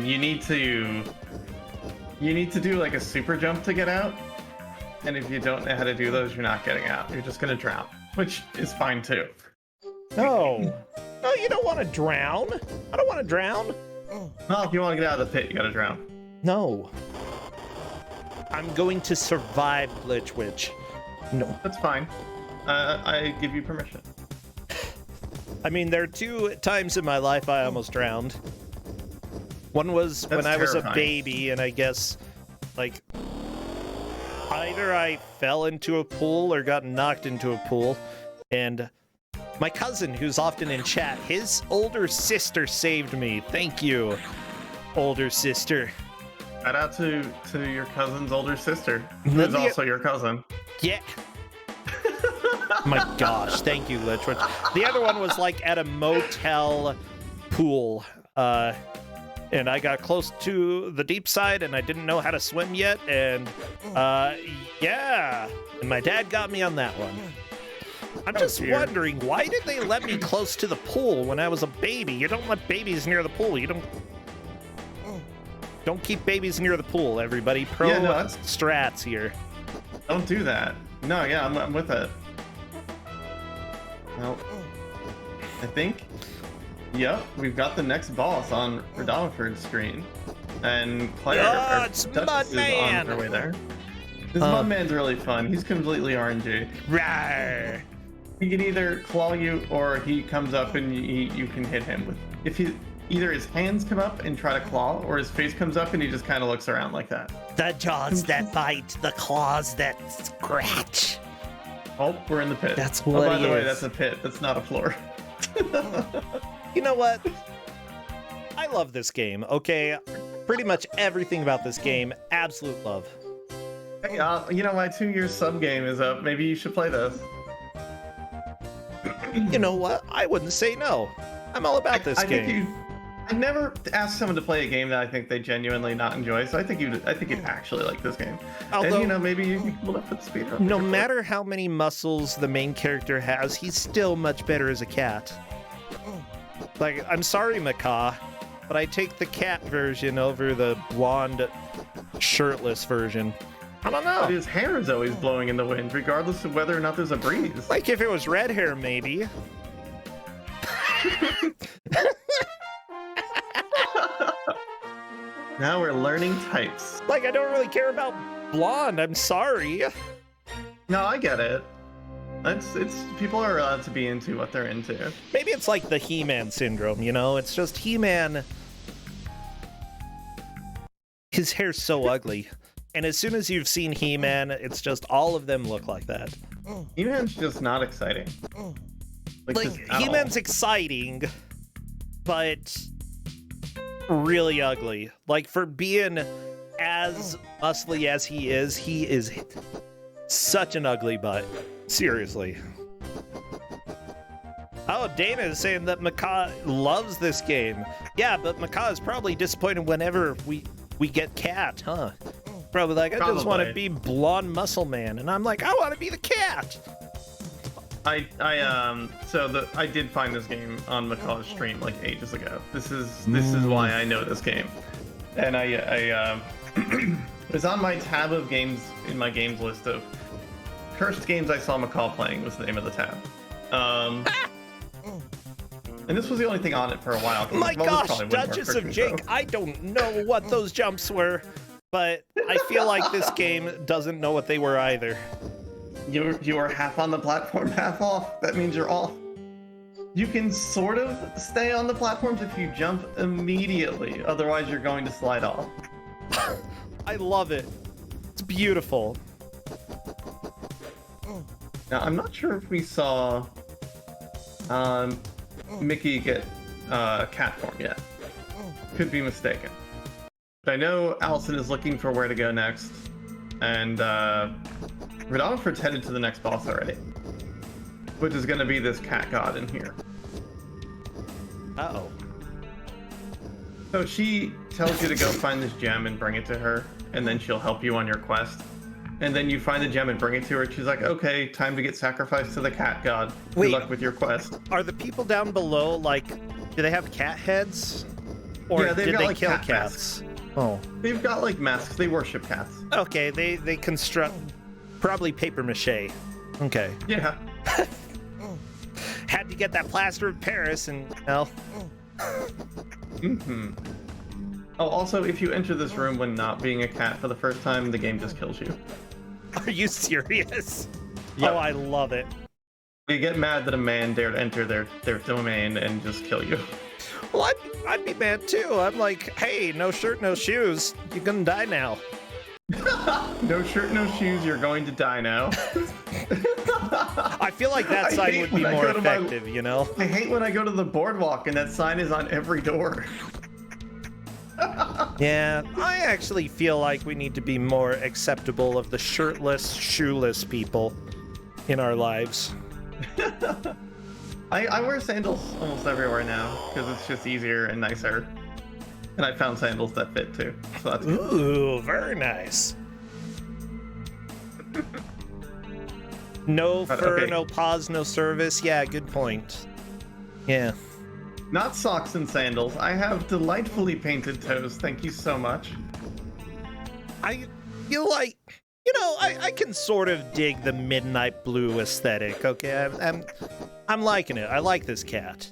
You need to do like a super jump to get out. And if you don't know how to do those, you're not getting out. You're just gonna drown, which is fine too. No, you don't want to drown. I don't want to drown. Well, if you want to get out of the pit, you gotta drown. No. I'm going to survive, Glitch Witch. No. That's fine. I give you permission. I mean, there are 2 times in my life I almost drowned. One was when I was a baby, and I guess, like, either I fell into a pool or got knocked into a pool, and my cousin, who's often in chat, his older sister saved me. Thank you, older sister. Shout out to your cousin's older sister, who's also your cousin. Yeah. My gosh, thank you, Glitch Witch. The other one was like at a motel pool, and I got close to the deep side, and I didn't know how to swim yet, and yeah, and my dad got me on that one. I'm just wondering, why did they let me close to the pool when I was a baby? You don't let babies near the pool. You don't keep babies near the pool, everybody. Strats here. Don't do that. No, yeah, I'm with it. Well, I think, yep, we've got the next boss on Radomiford's screen. And Claire, it's Duchess, is on her way there. This Mudman's really fun. He's completely RNG. Rawr. He can either claw you, or he comes up and you can hit him with. If he either his hands come up and try to claw, or his face comes up and he just kind of looks around like that. The jaws that bite, the claws that scratch. Oh, we're in the pit. That's what by the way, that's a pit. That's not a floor. You know what? I love this game. Okay, pretty much everything about this game, absolute love. Hey, you know, my 2-year sub game is up. Maybe you should play this. You know what? I wouldn't say no. I'm all about this game. I've never asked someone to play a game that I think they genuinely not enjoy, so I think you'd actually like this game. Although, and you know, maybe you can pull up with the speed run. No matter how many muscles the main character has, he's still much better as a cat. Like, I'm sorry, Macaw, but I take the cat version over the blonde, shirtless version. I don't know. But his hair is always blowing in the wind, regardless of whether or not there's a breeze. Like, if it was red hair, maybe. Now we're learning types. Like, I don't really care about blonde. I'm sorry. No, I get it. It's people are allowed to be into what they're into. Maybe it's like the He-Man syndrome, you know? It's just He-Man. His hair's so ugly. And as soon as you've seen He-Man, it's just all of them look like that. He-Man's just not exciting. Like He-Man's exciting, but really ugly. Like, for being as muscly as he is such an ugly butt. Seriously. Oh, Dana is saying that Macaw loves this game. Yeah, but Macaw is probably disappointed whenever we get Cat, huh? Probably like, I just want to be blonde muscle man, and I'm like, I want to be the cat. I did find this game on Macaw's stream like ages ago. This is why I know this game, and I it was on my tab of games in my games list of cursed games I saw Macaw playing was the name of the tab. And this was the only thing on it for a while. My gosh, Duchess of Jake, I don't know what those jumps were, but I feel like this game doesn't know what they were either. You are half on the platform, half off. That means you're off. You can sort of stay on the platforms if you jump immediately. Otherwise, you're going to slide off. I love it. It's beautiful. Now, I'm not sure if we saw Mickey get cat form yet. Could be mistaken. But I know Allison is looking for where to go next. And Radonford's headed to the next boss already. Which is going to be this cat god in here. Uh-oh. So she tells you to go find this gem and bring it to her. And then she'll help you on your quest. And then you find the gem and bring it to her. She's like, okay, time to get sacrificed to the cat god. Good luck with your quest. Are the people down below, like, do they have cat heads? Or yeah, did they like kill cat cats? Masks. Oh. They've got like masks. They worship cats. Okay, they construct probably paper mache. Okay. Yeah. Had to get that plaster of Paris and, well. Mm-hmm. Oh, also, if you enter this room when not being a cat for the first time, the game just kills you. Are you serious? Yep. Oh, I love it. You get mad that a man dared enter their domain and just kill you. Well, I'd be mad too. I'm like, hey, no shirt, no shoes. You're gonna die now. No shirt, no shoes. You're going to die now. I feel like that sign would be more effective, you know? I hate when I go to the boardwalk and that sign is on every door. Yeah, I actually feel like we need to be more acceptable of the shirtless, shoeless people in our lives. I wear sandals almost everywhere now because it's just easier and nicer. And I found sandals that fit too, so that's good. Ooh, very nice. No fur, no paws, no service. Yeah, good point. Yeah. Not socks and sandals. I have delightfully painted toes. Thank you so much. I feel like, you know, I can sort of dig the midnight blue aesthetic. Okay, I'm liking it. I like this cat.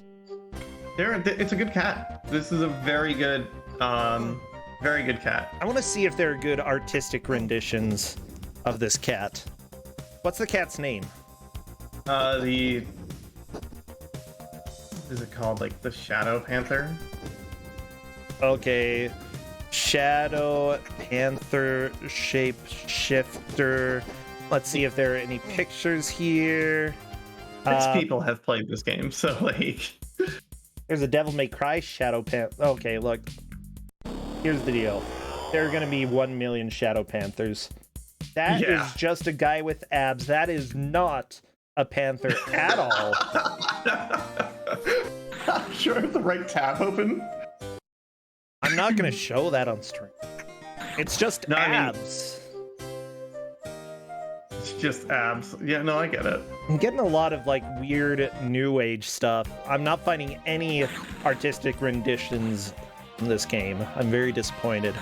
It's a good cat. This is a very good cat. I want to see if there are good artistic renditions of this cat. What's the cat's name? Is it called like the Shadow Panther? Okay, Shadow Panther Shapeshifter. Let's see if there are any pictures here. 6 people have played this game, so like. There's a Devil May Cry Shadow Panther. Okay, look. here's the deal. There are going to be 1 million Shadow Panthers. That is just a guy with abs. That is not a panther at all. I'm sure I have the right tab open. I'm not going to show that on stream. It's just abs. It's just abs. Yeah, no, I get it. I'm getting a lot of like weird new age stuff. I'm not finding any artistic renditions in this game. I'm very disappointed.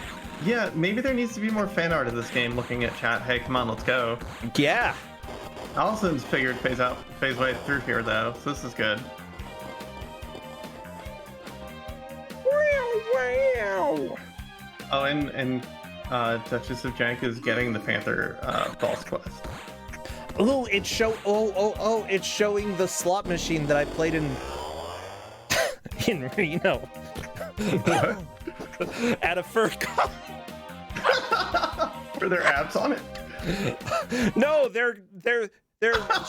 Yeah, maybe there needs to be more fan art of this game. Looking at chat, hey, come on, let's go. Yeah. Allison's figured phase way through here though, so this is good. Oh, and Duchess of Jank is getting the Panther false quest. Oh, it's it's showing the slot machine that I played in Reno. What? At a fur con. Are there abs on it? No, they're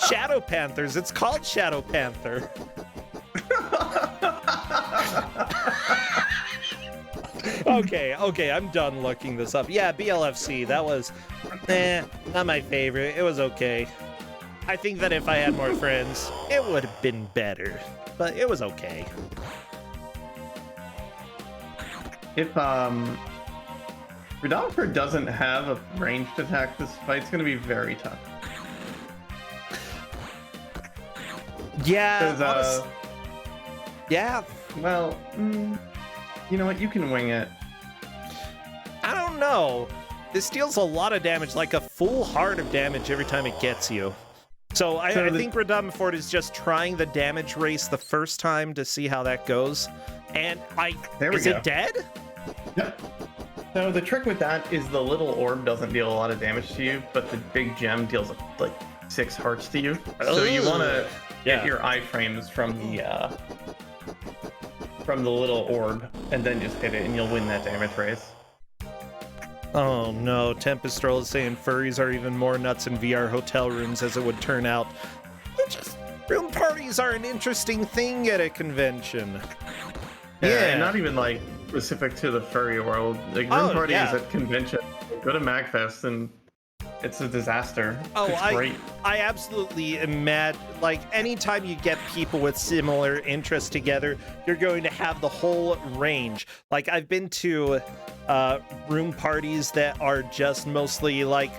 Shadow Panthers. It's called Shadow Panther. Okay, I'm done looking this up. Yeah, BLFC, that was, not my favorite. It was okay. I think that if I had more friends, it would have been better, but it was okay. If Rudolph doesn't have a ranged attack, this fight's gonna be very tough. Yeah. Yeah. Well, you know what? You can wing it. I don't know. This deals a lot of damage, like a full heart of damage every time it gets you. So I think Redamford is just trying the damage race the first time to see how that goes. And is it dead? Yep. So the trick with that is the little orb doesn't deal a lot of damage to you, but the big gem deals like 6 hearts to you. So you want to get your iframes from the little orb and then just hit it and you'll win that damage race. Oh no, Tempest Troll is saying furries are even more nuts in VR hotel rooms as it would turn out. Room parties are an interesting thing at a convention. Yeah, and not even like specific to the furry world. Like room parties at convention, go to MagFest and it's a disaster. It's great. I absolutely imagine, like, anytime you get people with similar interests together, you're going to have the whole range. Like, I've been to room parties that are just mostly like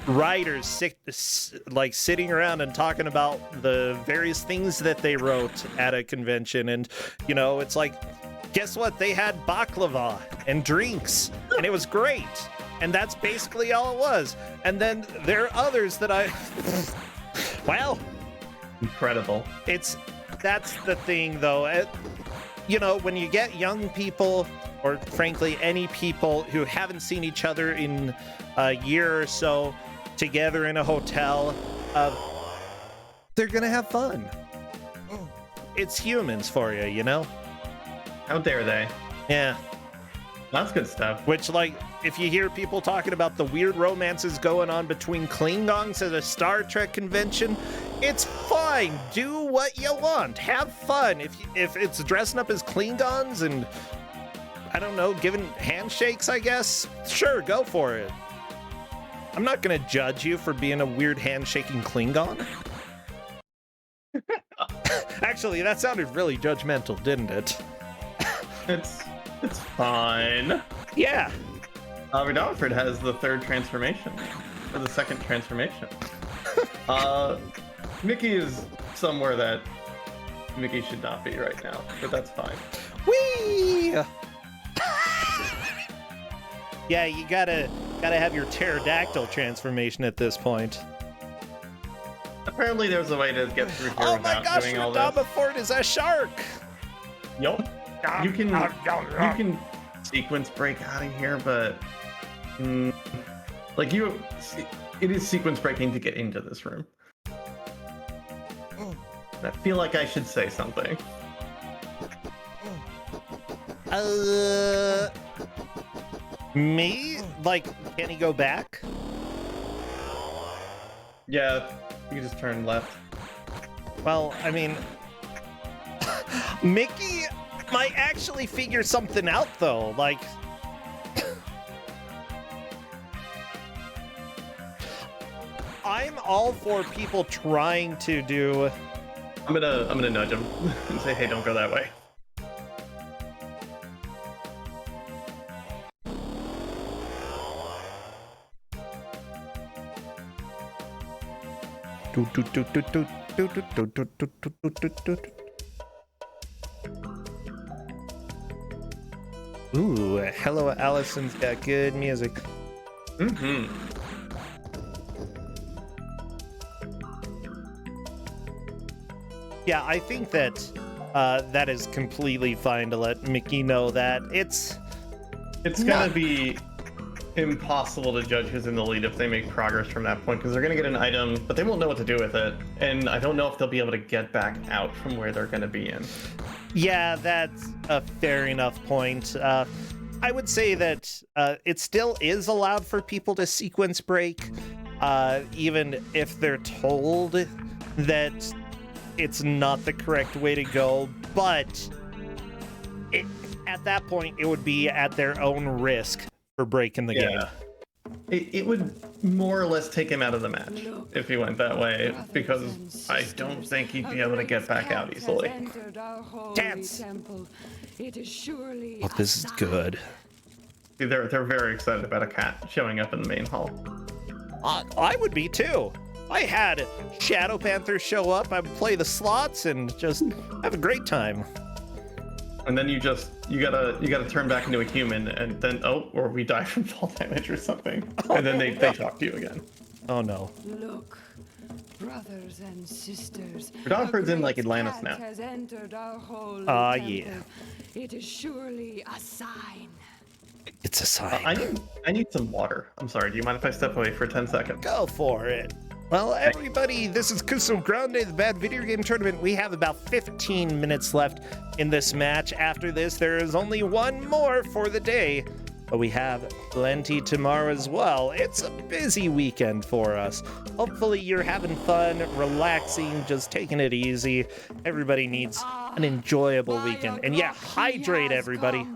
writers sitting around and talking about the various things that they wrote at a convention, and you know, it's like, guess what, they had baklava and drinks and it was great, and that's basically all it was. And then there are others that well, incredible. That's the thing though. You know, when you get young people, or frankly any people who haven't seen each other in a year or so together in a hotel, they're gonna have fun. It's humans for you, you know? How dare they? Yeah. That's good stuff. Which, like, if you hear people talking about the weird romances going on between Klingons at a Star Trek convention, it's fine. Do what you want. Have fun. If it's dressing up as Klingons and, I don't know, giving handshakes, I guess, sure, go for it. I'm not gonna judge you for being a weird handshaking Klingon. Actually, that sounded really judgmental, didn't it? It's fine. Yeah. Redalford has the 3rd transformation, or the 2nd transformation. Mickey is somewhere that Mickey should not be right now, but that's fine. Whee! Yeah, you gotta have your pterodactyl transformation at this point. Apparently there's a way to get through here oh my without gosh, doing all Radama this. Ford is a shark! Yup. You can sequence break out of here, but like it is sequence breaking to get into this room. I feel like I should say something. Me? Like, can he go back? Yeah, you can just turn left. Well, I mean, Mickey might actually figure something out, though. Like, I'm all for people trying to do. I'm gonna nudge him and say, hey, don't go that way. Ooh, Hello Allison's got good music. Mm-hmm. Yeah, I think that that is completely fine to let Mickey know that it's gonna be impossible to judge who's in the lead if they make progress from that point, because they're gonna get an item, but they won't know what to do with it, and I don't know if they'll be able to get back out from where they're gonna be in. Yeah, that's a fair enough point. I would say that it still is allowed for people to sequence break, even if they're told that it's not the correct way to go, but at that point, it would be at their own risk for breaking the game. It would more or less take him out of the match if he went that way, because I don't think he'd be able to get back out easily. Dance! It is surely Oh, this is good. See, they're very excited about a cat showing up in the main hall. I would be too. I had Shadow Panther show up, I would play the slots and just have a great time. And then you gotta turn back into a human, and then or we die from fall damage or something. And then they talk to you again. Oh no. Look, brothers and sisters. Redonford's in like Atlantis now. Has entered our holy Yeah. temple. It is surely a sign. It's a sign. I need some water. I'm sorry, do you mind if I step away for 10 seconds? Go for it. Well, everybody, this is Kuso6rande, the Bad Video Game Tournament. We have about 15 minutes left in this match. After this, there is only one more for the day, but we have plenty tomorrow as well. It's a busy weekend for us. Hopefully you're having fun, relaxing, just taking it easy. Everybody needs an enjoyable weekend. And yeah, hydrate, everybody.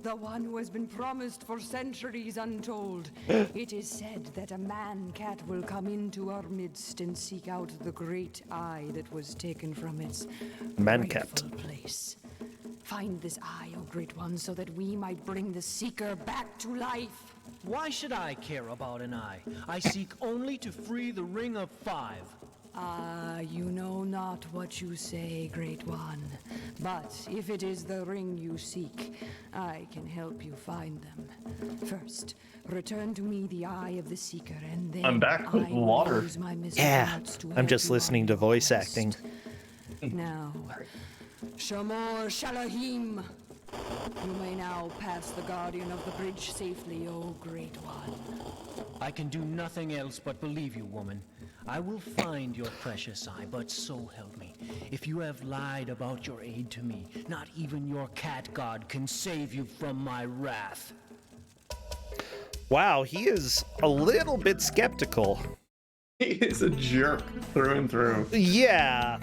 The one who has been promised for centuries untold. It is said that a man-cat will come into our midst and seek out the great eye that was taken from its Man-cat. rightful place. Find this eye, O Great One, so that we might bring the Seeker back to life. Why should I care about an eye? I seek only to free the Ring of Five. You know not what you say, Great One. But if it is the ring you seek, I can help you find them. First, return to me the eye of the Seeker, and then I'm back with I will water. use my mystery Yeah, arts to I'm help just you listening on to your voice quest. acting. Now, Shamor Shalahim, you may now pass the Guardian of the Bridge safely, O Great One. I can do nothing else but believe you, woman. I will find your precious eye, but so help me. If you have lied about your aid to me, not even your cat god can save you from my wrath. Wow, he is a little bit skeptical. He is a jerk through and through. Yeah.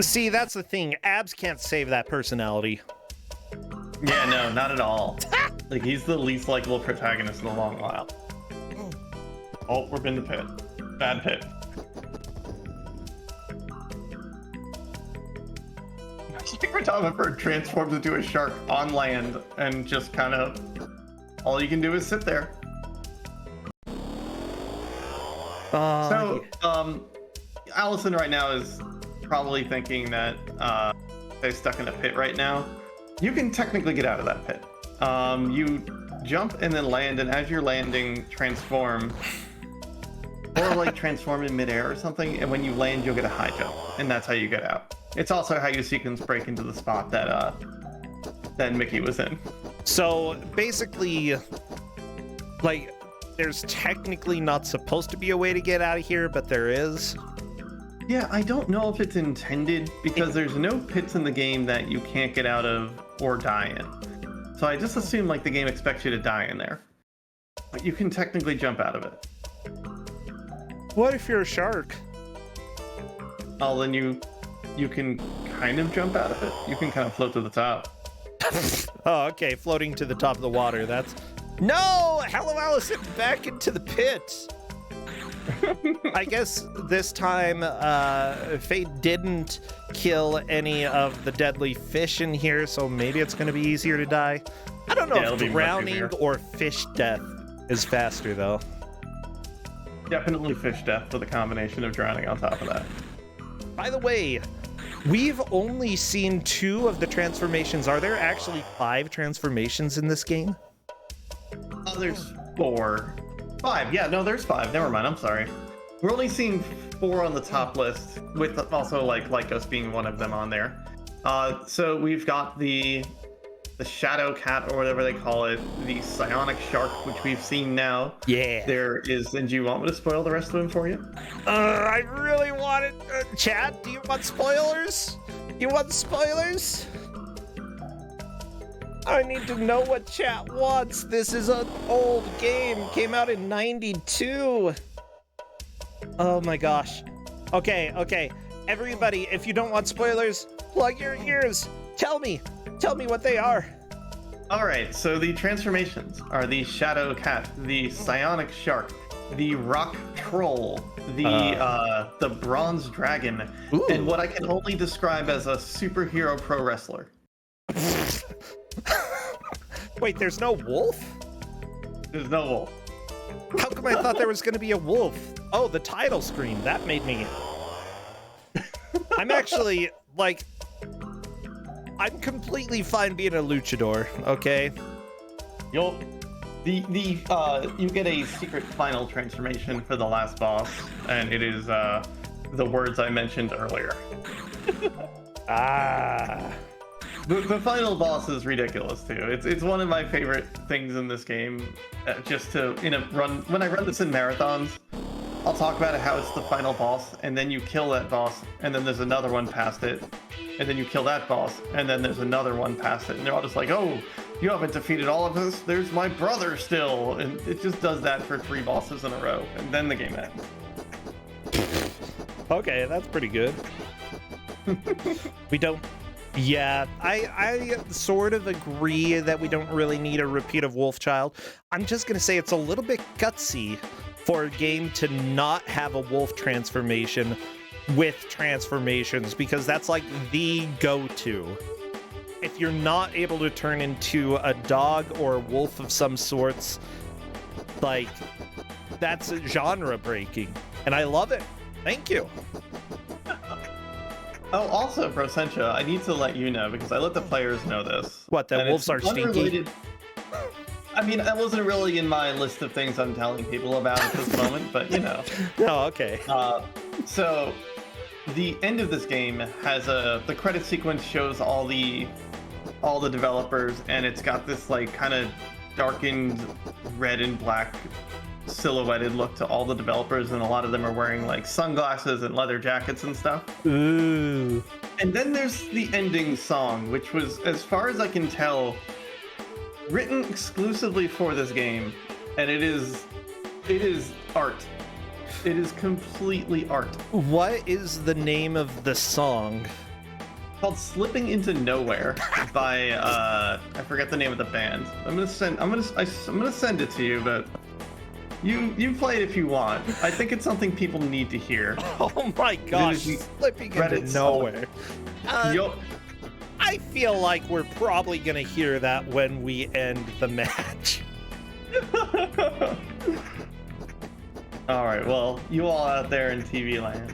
See, that's the thing. Abs can't save that personality. Yeah, no, not at all. Like, he's the least likable protagonist in a long while. Oh, we're in the pit. Bad pit. I think Redonford transforms into a shark on land, and just kind of all you can do is sit there. So, Allison right now is probably thinking that they're stuck in a pit right now. You can technically get out of that pit. You jump and then land, and as you're landing, transform. Or like transform in midair or something, and when you land, you'll get a high jump, and that's how you get out. It's also how you sequence break into the spot that that Mickey was in. So basically, like, there's technically not supposed to be a way to get out of here, but there is. Yeah, I don't know if it's intended, because there's no pits in the game that you can't get out of or die in. So I just assume like the game expects you to die in there. But you can technically jump out of it. What if you're a shark? Oh, then you you can kind of jump out of it. You can kind of float to the top. Oh, okay, floating to the top of the water. That's... No! Hello, Allison, back into the pit. I guess this time, Fate didn't kill any of the deadly fish in here, so maybe it's going to be easier to die. I don't know if drowning or fish death is faster, though. Definitely fish death with a combination of drowning on top of that. By the way, we've only seen 2 of the transformations. Are there actually 5 transformations in this game? There's 4. 5. Yeah, no, there's 5. Never mind. I'm sorry. We're only seeing 4 on the top list, with also like us being one of them on there. So we've got the shadow cat, or whatever they call it, the psionic shark, which we've seen now. Yeah. There is, and do you want me to spoil the rest of them for you? I really want it. Chat, do you want spoilers? You want spoilers? I need to know what chat wants. This is an old game. Came out in 92. Oh my gosh. Okay. Everybody, if you don't want spoilers, plug your ears. Tell me what they are. All right, so the transformations are the shadow cat, the psionic shark, the rock troll, the bronze dragon, and what I can only describe as a superhero pro wrestler. Wait, there's no wolf? There's no wolf. How come I thought there was going to be a wolf? Oh, the title screen. That made me... I'm actually, like... I'm completely fine being a luchador, okay? You get a secret final transformation for the last boss, and it is the words I mentioned earlier. The final boss is ridiculous too. It's one of my favorite things in this game. When I run this in marathons, I'll talk about how it's the final boss, and then you kill that boss, and then there's another one past it, and then you kill that boss, and then there's another one past it, and they're all just like, oh, you haven't defeated all of us, there's my brother still, and it just does that for 3 bosses in a row, and then the game ends. Okay, that's pretty good. Yeah, I sort of agree that we don't really need a repeat of Wolfchild. I'm just gonna say it's a little bit gutsy for a game to not have a wolf transformation with transformations, because that's like the go-to. If you're not able to turn into a dog or a wolf of some sorts, like, that's genre breaking, and I love it. Thank you. Oh, also, Prosentia, I need to let you know, because I let the players know this. What, that wolves are stinky? I mean, that wasn't really in my list of things I'm telling people about at this moment, but you know. Oh, okay. So, the end of this game has the credit sequence shows all the developers, and it's got this like kind of darkened red and black silhouetted look to all the developers, and a lot of them are wearing like sunglasses and leather jackets and stuff. Ooh. And then there's the ending song, which was, as far as I can tell, written exclusively for this game, and it is art. It is completely art. What is the name of the song? Called "Slipping Into Nowhere" by I forget the name of the band. I'm gonna send it to you, but you play it if you want. I think it's something people need to hear. Oh my gosh! Slipping into nowhere. I feel like we're probably gonna hear that when we end the match. All right, well, you all out there in TV land,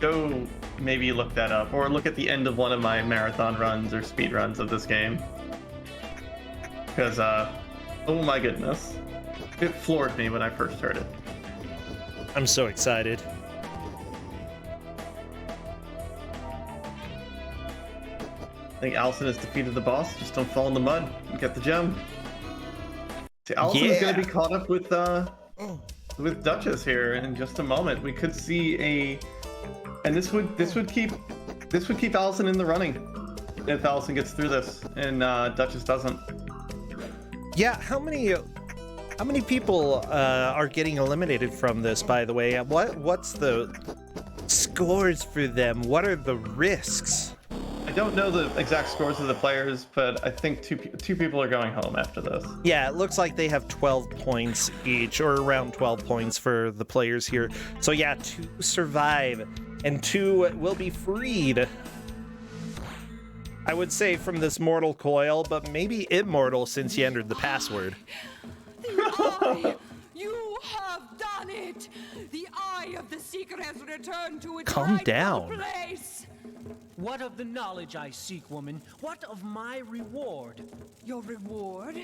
go maybe look that up, or look at the end of one of my marathon runs or speed runs of this game. Because, oh my goodness, it floored me when I first heard it. I'm so excited. I think Allison has defeated the boss. Just don't fall in the mud and get the gem. See, Allison is going to be caught up with Duchess here in just a moment. We could see and this would keep Allison in the running if Allison gets through this and Duchess doesn't. Yeah, how many people are getting eliminated from this, by the way? What's the scores for them? What are the risks? I don't know the exact scores of the players, but I think two people are going home after this. Yeah, it looks like they have 12 points each, or around 12 points for the players here. So yeah, 2 survive, and 2 will be freed. I would say from this mortal coil, but maybe immortal since you entered the password. The eye! You have done it! The eye of the seeker has returned to its Calm rightful down. place! What of the knowledge I seek, woman? What of my reward? Your reward?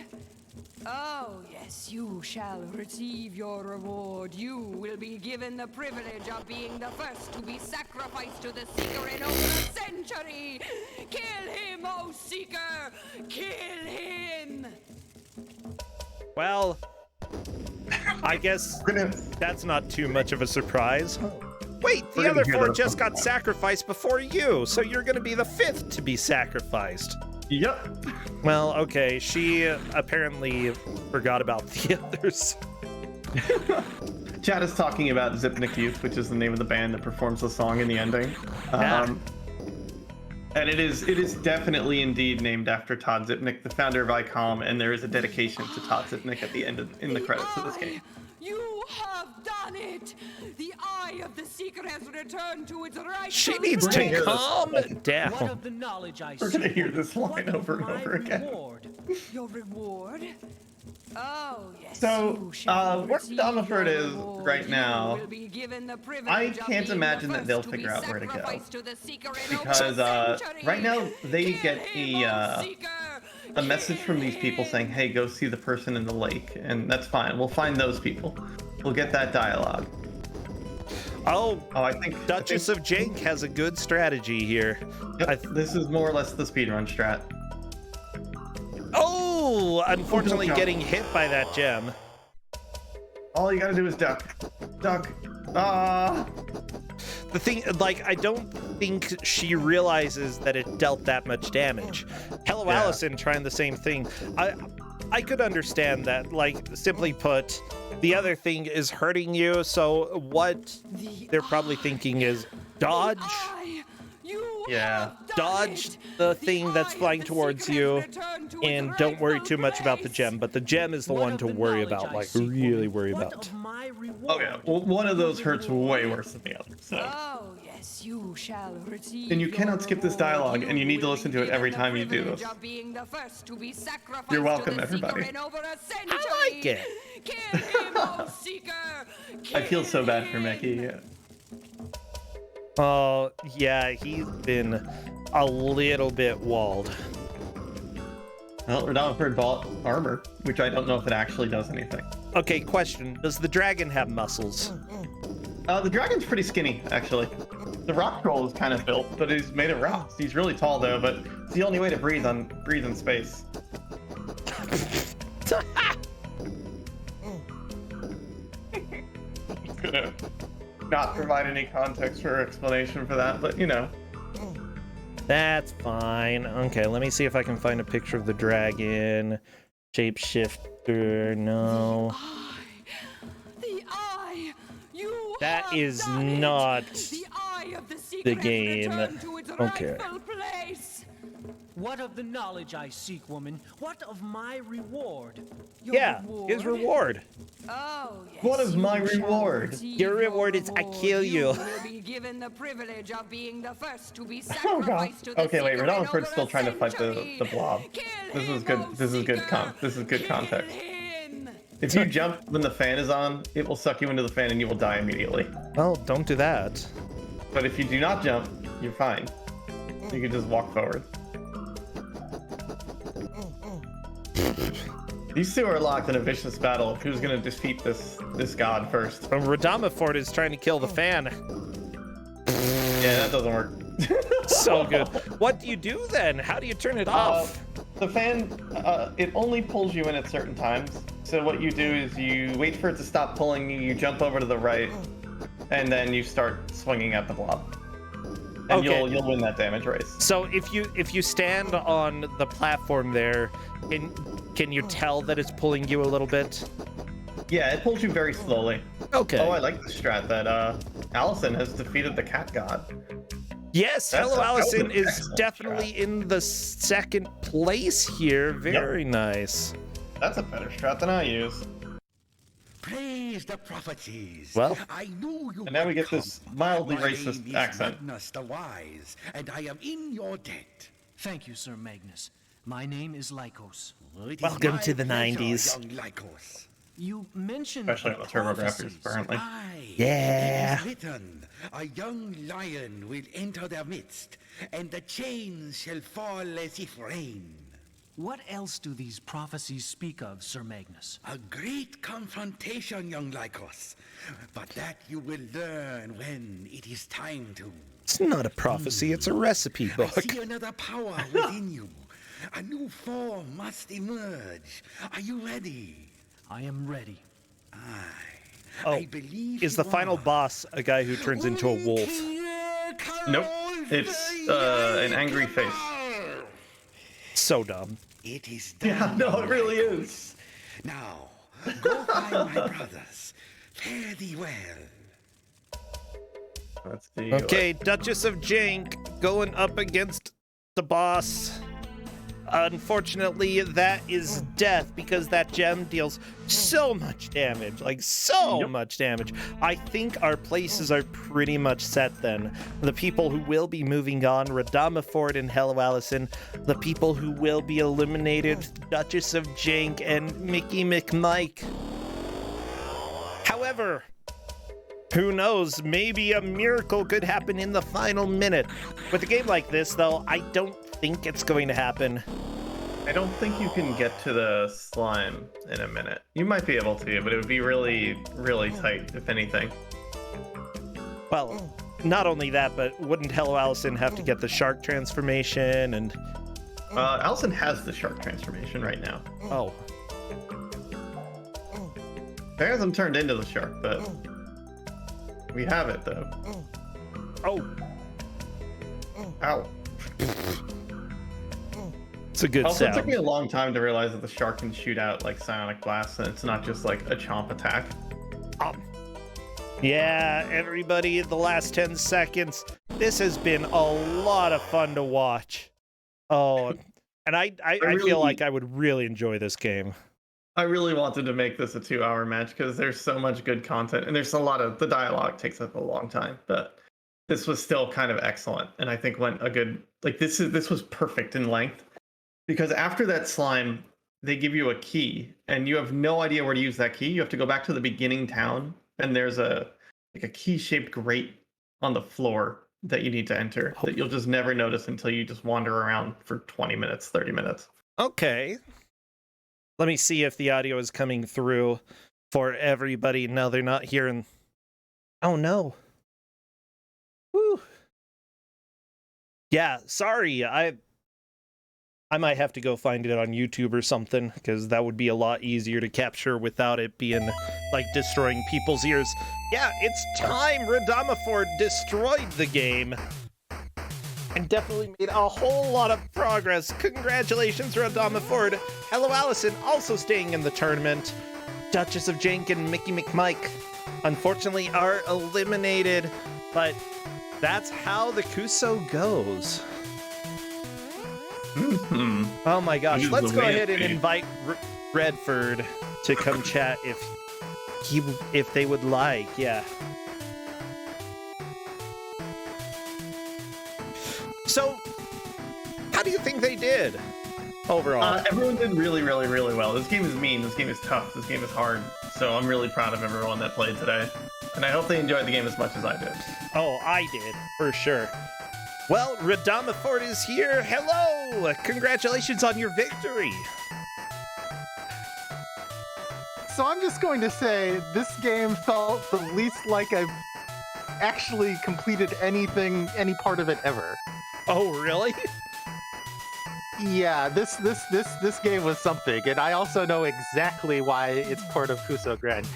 Oh, yes, you shall receive your reward. You will be given the privilege of being the first to be sacrificed to the Seeker in over a century! Kill him, oh Seeker! Kill him! Well, I guess that's not too much of a surprise. Wait, the other 4 just got sacrificed before you, so you're gonna be the 5th to be sacrificed. Yep. Well, okay, she apparently forgot about the others. Chad is talking about Zipnik Youth, which is the name of the band that performs the song in the ending. And it is definitely indeed named after Todd Zipnik, the founder of ICOM, and there is a dedication to Todd Zipnik at the end in the credits of this game. You have done it! The eye of the Seeker has returned to its rightful She needs place. to calm What down. of the knowledge I seek? We're gonna hear this What line of over and my over again. reward? Your reward? Oh, yes. So, you shall where receive Dummerford your is reward. right You now, will be given the I privilege of can't being imagine the that they'll first to be figure out where to go. sacrificed to the Seeker in over Because a century. right now they Kill get him, oh Seeker! a message from these people saying, hey, go see the person in the lake. And that's fine. We'll find those people. We'll get that dialogue. Oh, I think Duchess of Jank has a good strategy here. Yep, this is more or less the speedrun strat. Oh, unfortunately jump. getting hit by that gem. All you gotta do is duck. Duck. Ah. The thing, like, I don't think she realizes that it dealt that much damage. Hello, Yeah. Allison trying the same thing. I could understand that, like, simply put, the other thing is hurting you, so what they're probably thinking is dodge. Yeah. Dodge the thing that's flying towards you, and don't worry too much about the gem, but the gem is the What one of to the worry knowledge about, I like, seek, really woman? worry What about. of my reward? Oh yeah. Well, one of those hurts way worse than the other. So. Oh, yes, you shall receive And you your cannot skip this reward. dialogue, and you need to will listen be to it given every the time you do privilege this. of being the first to be sacrificed You're to welcome, the Seeker everybody. in over a century. I like it. Kill him, oh Seeker! I feel so bad for Mickey. Oh, yeah, he's been a little bit walled. Well, Rodolford bought armor, which I don't know if it actually does anything. Okay, question. Does the dragon have muscles? The dragon's pretty skinny, actually. The rock troll is kind of built, but he's made of rocks. He's really tall though, but it's the only way to breathe in space. Gonna not provide any context or explanation for that, but you know. That's fine. Okay, let me see if I can find a picture of the dragon. Shapeshifter, no. The eye! You That have is done it. not The eye of the Seeker the has game. returned to its Okay. rightful place. What of the knowledge I seek, woman? What of my reward? Your Yeah, his reward. Oh, yes, What is my you shall reward? receive Your reward is I kill you. You will be given the privilege of being the first to be Oh god. sacrificed to the Okay, wait, Seeker in Rodolford's over still a trying to fight the century. blob. Kill This is him, good. oh This is good Seeker. this is good context. Kill him. If you jump when the fan is on, it will suck you into the fan and you will die immediately. Well, don't do that. But if you do not jump, you're fine. You can just walk forward. These two are locked in a vicious battle. Who's gonna defeat this god first? Radamafort is trying to kill the fan. Yeah, that doesn't work. So good. What do you do then? How do you turn it off? The fan, it only pulls you in at certain times. So what you do is you wait for it to stop pulling you, you jump over to the right, and then you start swinging at the blob. And Okay. you'll win that damage race. So if you stand on the platform there, can you tell that it's pulling you a little bit? Yeah, it pulls you very slowly. Okay. Oh, I like the strat that Allison has defeated the cat god. Yes, That was Allison an is excellent definitely in the second place here. Very nice. That's a better strat than I use. Praise the prophecies. Well. I knew you And now we would get this come. mildly My racist name is accent. Magnus the Wise, and I am in your debt. Thank you, Sir Magnus. My name is Lycos. It is Welcome my to the pleasure, 90s. young Lycos. You mentioned Especially the with TurboGrafx, prophecies. apparently. Aye, Yeah. it is written, a young lion will enter their midst, and the chains shall fall as if rain. What else do these prophecies speak of, Sir Magnus? A great confrontation, young Lycos. But that you will learn when it is time to. It's not a prophecy, it's a recipe I book. see another power within you. A new form must emerge. Are you ready? I am ready. Oh, I believe is the you final are. boss a guy who turns into a wolf? Nope. It's an angry face. So dumb. It is done. Yeah, no, it really is. Now, go find my brothers. Fare thee well. That's the Okay, Duchess of Jank going up against the boss. Unfortunately, that is death because that gem deals so much damage. Like, so much damage. I think our places are pretty much set then. The people who will be moving on, Radama Ford and Hello Allison. The people who will be eliminated, Duchess of Jank and Mickey McMike. However, who knows? Maybe a miracle could happen in the final minute. With a game like this, though, I don't think it's going to happen. I don't think you can get to the slime in a minute. You might be able to, but it would be really, really tight, if anything. Well, not only that, but wouldn't Hello Allison have to get the shark transformation and... Allison has the shark transformation right now. Oh. It hasn't turned into the shark, but we have it, though. Oh. Ow. It's a good Also, it took sound. me a long time to realize that the shark can shoot out like psionic blasts, and it's not just like a chomp attack. Yeah, everybody, the last 10 seconds. This has been a lot of fun to watch. Oh, and I feel like I would really enjoy this game. I really wanted to make this a 2-hour match because there's so much good content, and there's a lot of the dialogue takes up a long time, but this was still kind of excellent, and I think went a good this was perfect in length. Because after that slime, they give you a key, and you have no idea where to use that key. You have to go back to the beginning town, and there's a key-shaped grate on the floor that you need to enter that you'll just never notice until you just wander around for 20 minutes, 30 minutes. Okay. Let me see if the audio is coming through for everybody. No, they're not hearing. Oh, no. Woo. Yeah, sorry. I might have to go find it on YouTube or something, because that would be a lot easier to capture without it being, like, destroying people's ears. Yeah, it's time Radama Ford destroyed the game. And definitely made a whole lot of progress. Congratulations, Radama Ford. Hello Allison, also staying in the tournament. Duchess of Jank and Mickey McMike, unfortunately, are eliminated. But that's how the Kuso goes. Oh my gosh, This is let's the go way ahead it and be. invite Redford to come chat if they would like, yeah. So, how do you think they did overall? Everyone did really, really, really well. This game is mean. This game is tough. This game is hard. So I'm really proud of everyone that played today. And I hope they enjoyed the game as much as I did. Oh, I did, for sure. Well, Radama Ford is here. Hello! Congratulations on your victory. So I'm just going to say this game felt the least like I've actually completed any part of it ever. Oh, really? Yeah, this game was something, and I also know exactly why it's part of Kuso6rande.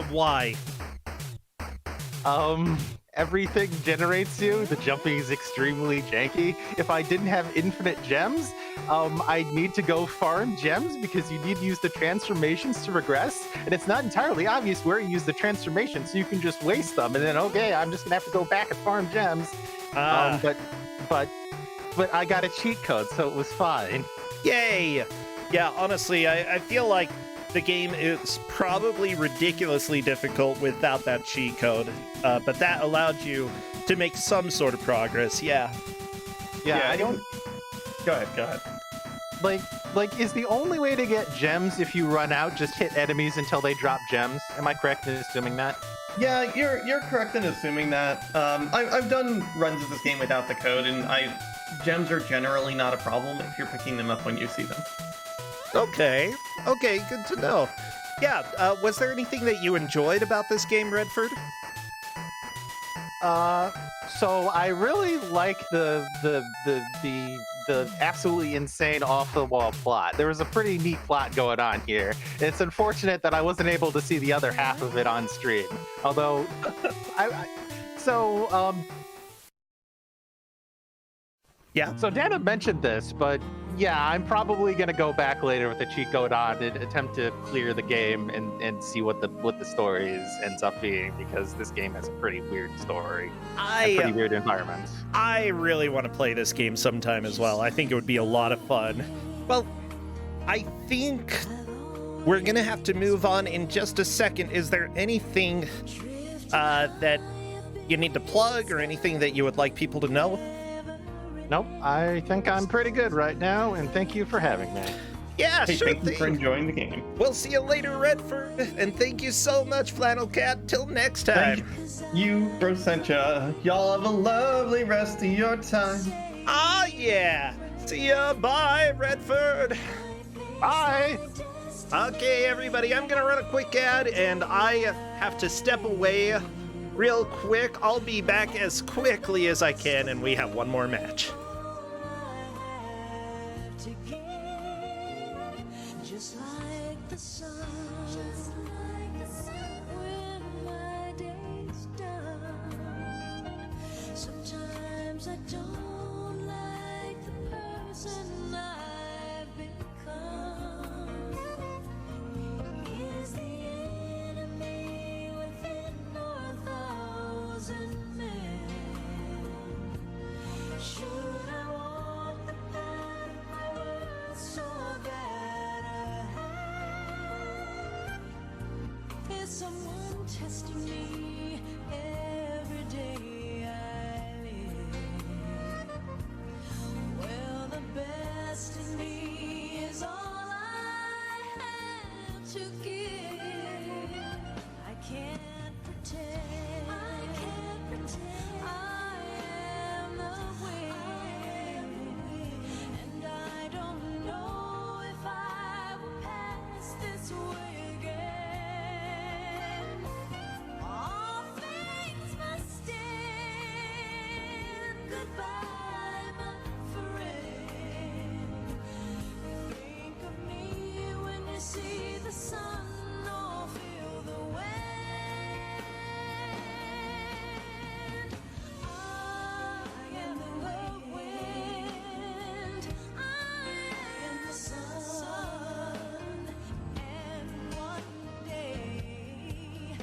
Why? Everything generates you. The jumping is extremely janky. If I didn't have infinite gems, I'd need to go farm gems because you need to use the transformations to regress. And it's not entirely obvious where you use the transformation, so you can just waste them. And then, okay, I'm just gonna have to go back and farm gems. But I got a cheat code, so it was fine. Yay! Yeah, honestly, I feel like the game is probably ridiculously difficult without that cheat code, but that allowed you to make some sort of progress. Yeah. Yeah, I don't. Go ahead. Like, is the only way to get gems if you run out just hit enemies until they drop gems? Am I correct in assuming that? Yeah, you're correct in assuming that. I've done runs of this game without the code, and gems are generally not a problem if you're picking them up when you see them. Okay, good to know. Yeah, was there anything that you enjoyed about this game, Redford? So I really like the absolutely insane off-the-wall plot. There was a pretty neat plot going on here. It's unfortunate that I wasn't able to see the other half of it on stream. Although, Yeah. So Dana mentioned this, but yeah, I'm probably gonna go back later with the cheat code on and attempt to clear the game and see what the story ends up being, because this game has a pretty weird story and pretty weird environments. I really want to play this game sometime as well. I think it would be a lot of fun. Well, I think we're gonna have to move on in just a second. Is there anything that you need to plug or anything that you would like people to know? Nope, I think I'm pretty good right now, and thank you for having me. Yeah, Hey, sure thank you thing. for enjoying the game. We'll see you later, Redford, and thank you so much, Flannel Cat. Till next time. Thank you, Brossentia. Y'all have a lovely rest of your time. Ah, yeah. See ya. Bye, Redford. Bye! Okay, everybody, I'm gonna run a quick ad, and I have to step away real quick. I'll be back as quickly as I can, and we have one more match. Just like the sun, when my day's done. Sometimes I don't like the person I've become. Is the enemy within a thousand men? Should I walk the path my words so that is someone testing me every day I live? Well, the best in me is all I have to give. I can't pretend. I am the wind, and I don't know if I will pass this way again. All things must end. Goodbye, my friend. Think of me when you see the sun or feel the wind. I am the wind. I am the sun. And one day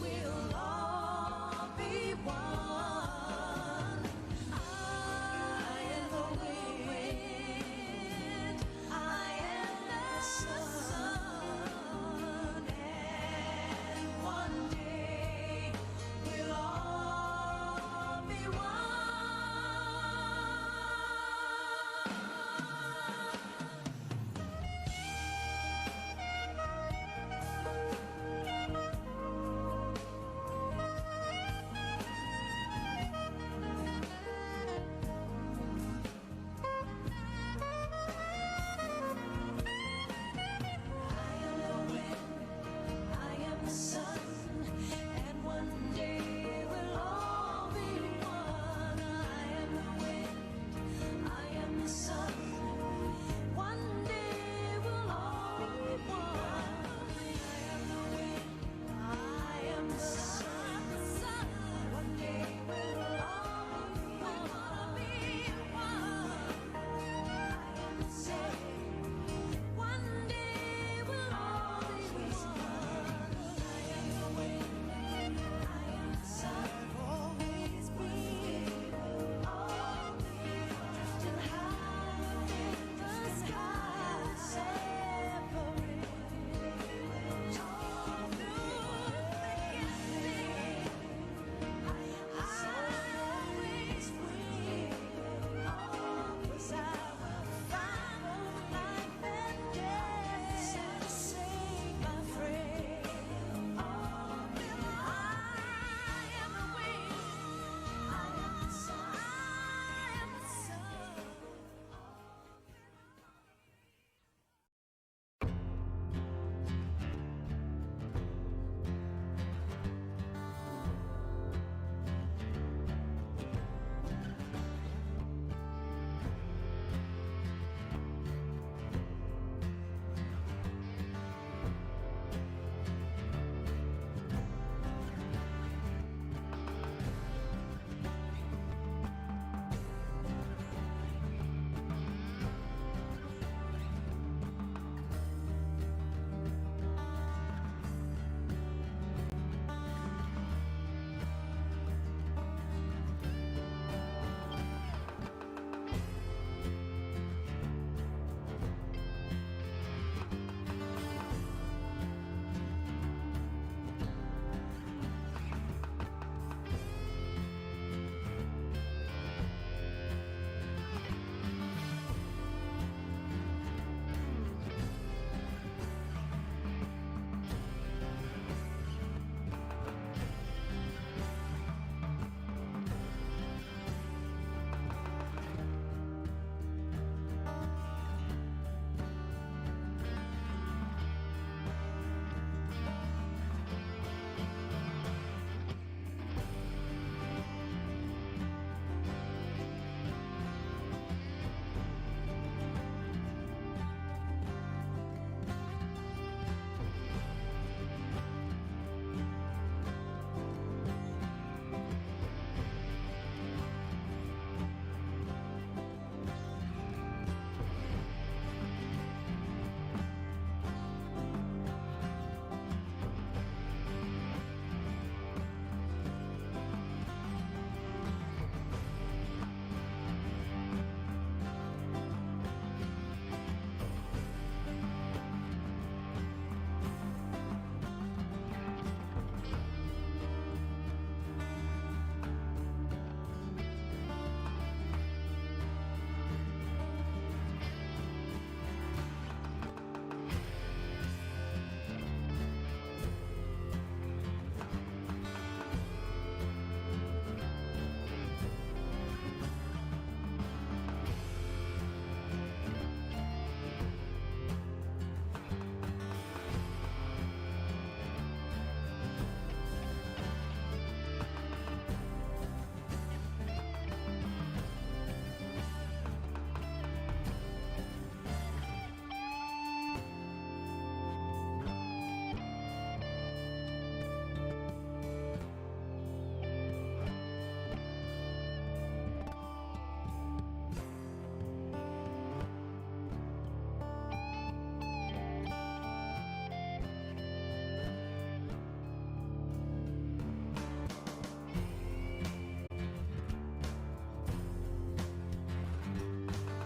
we'll all be one.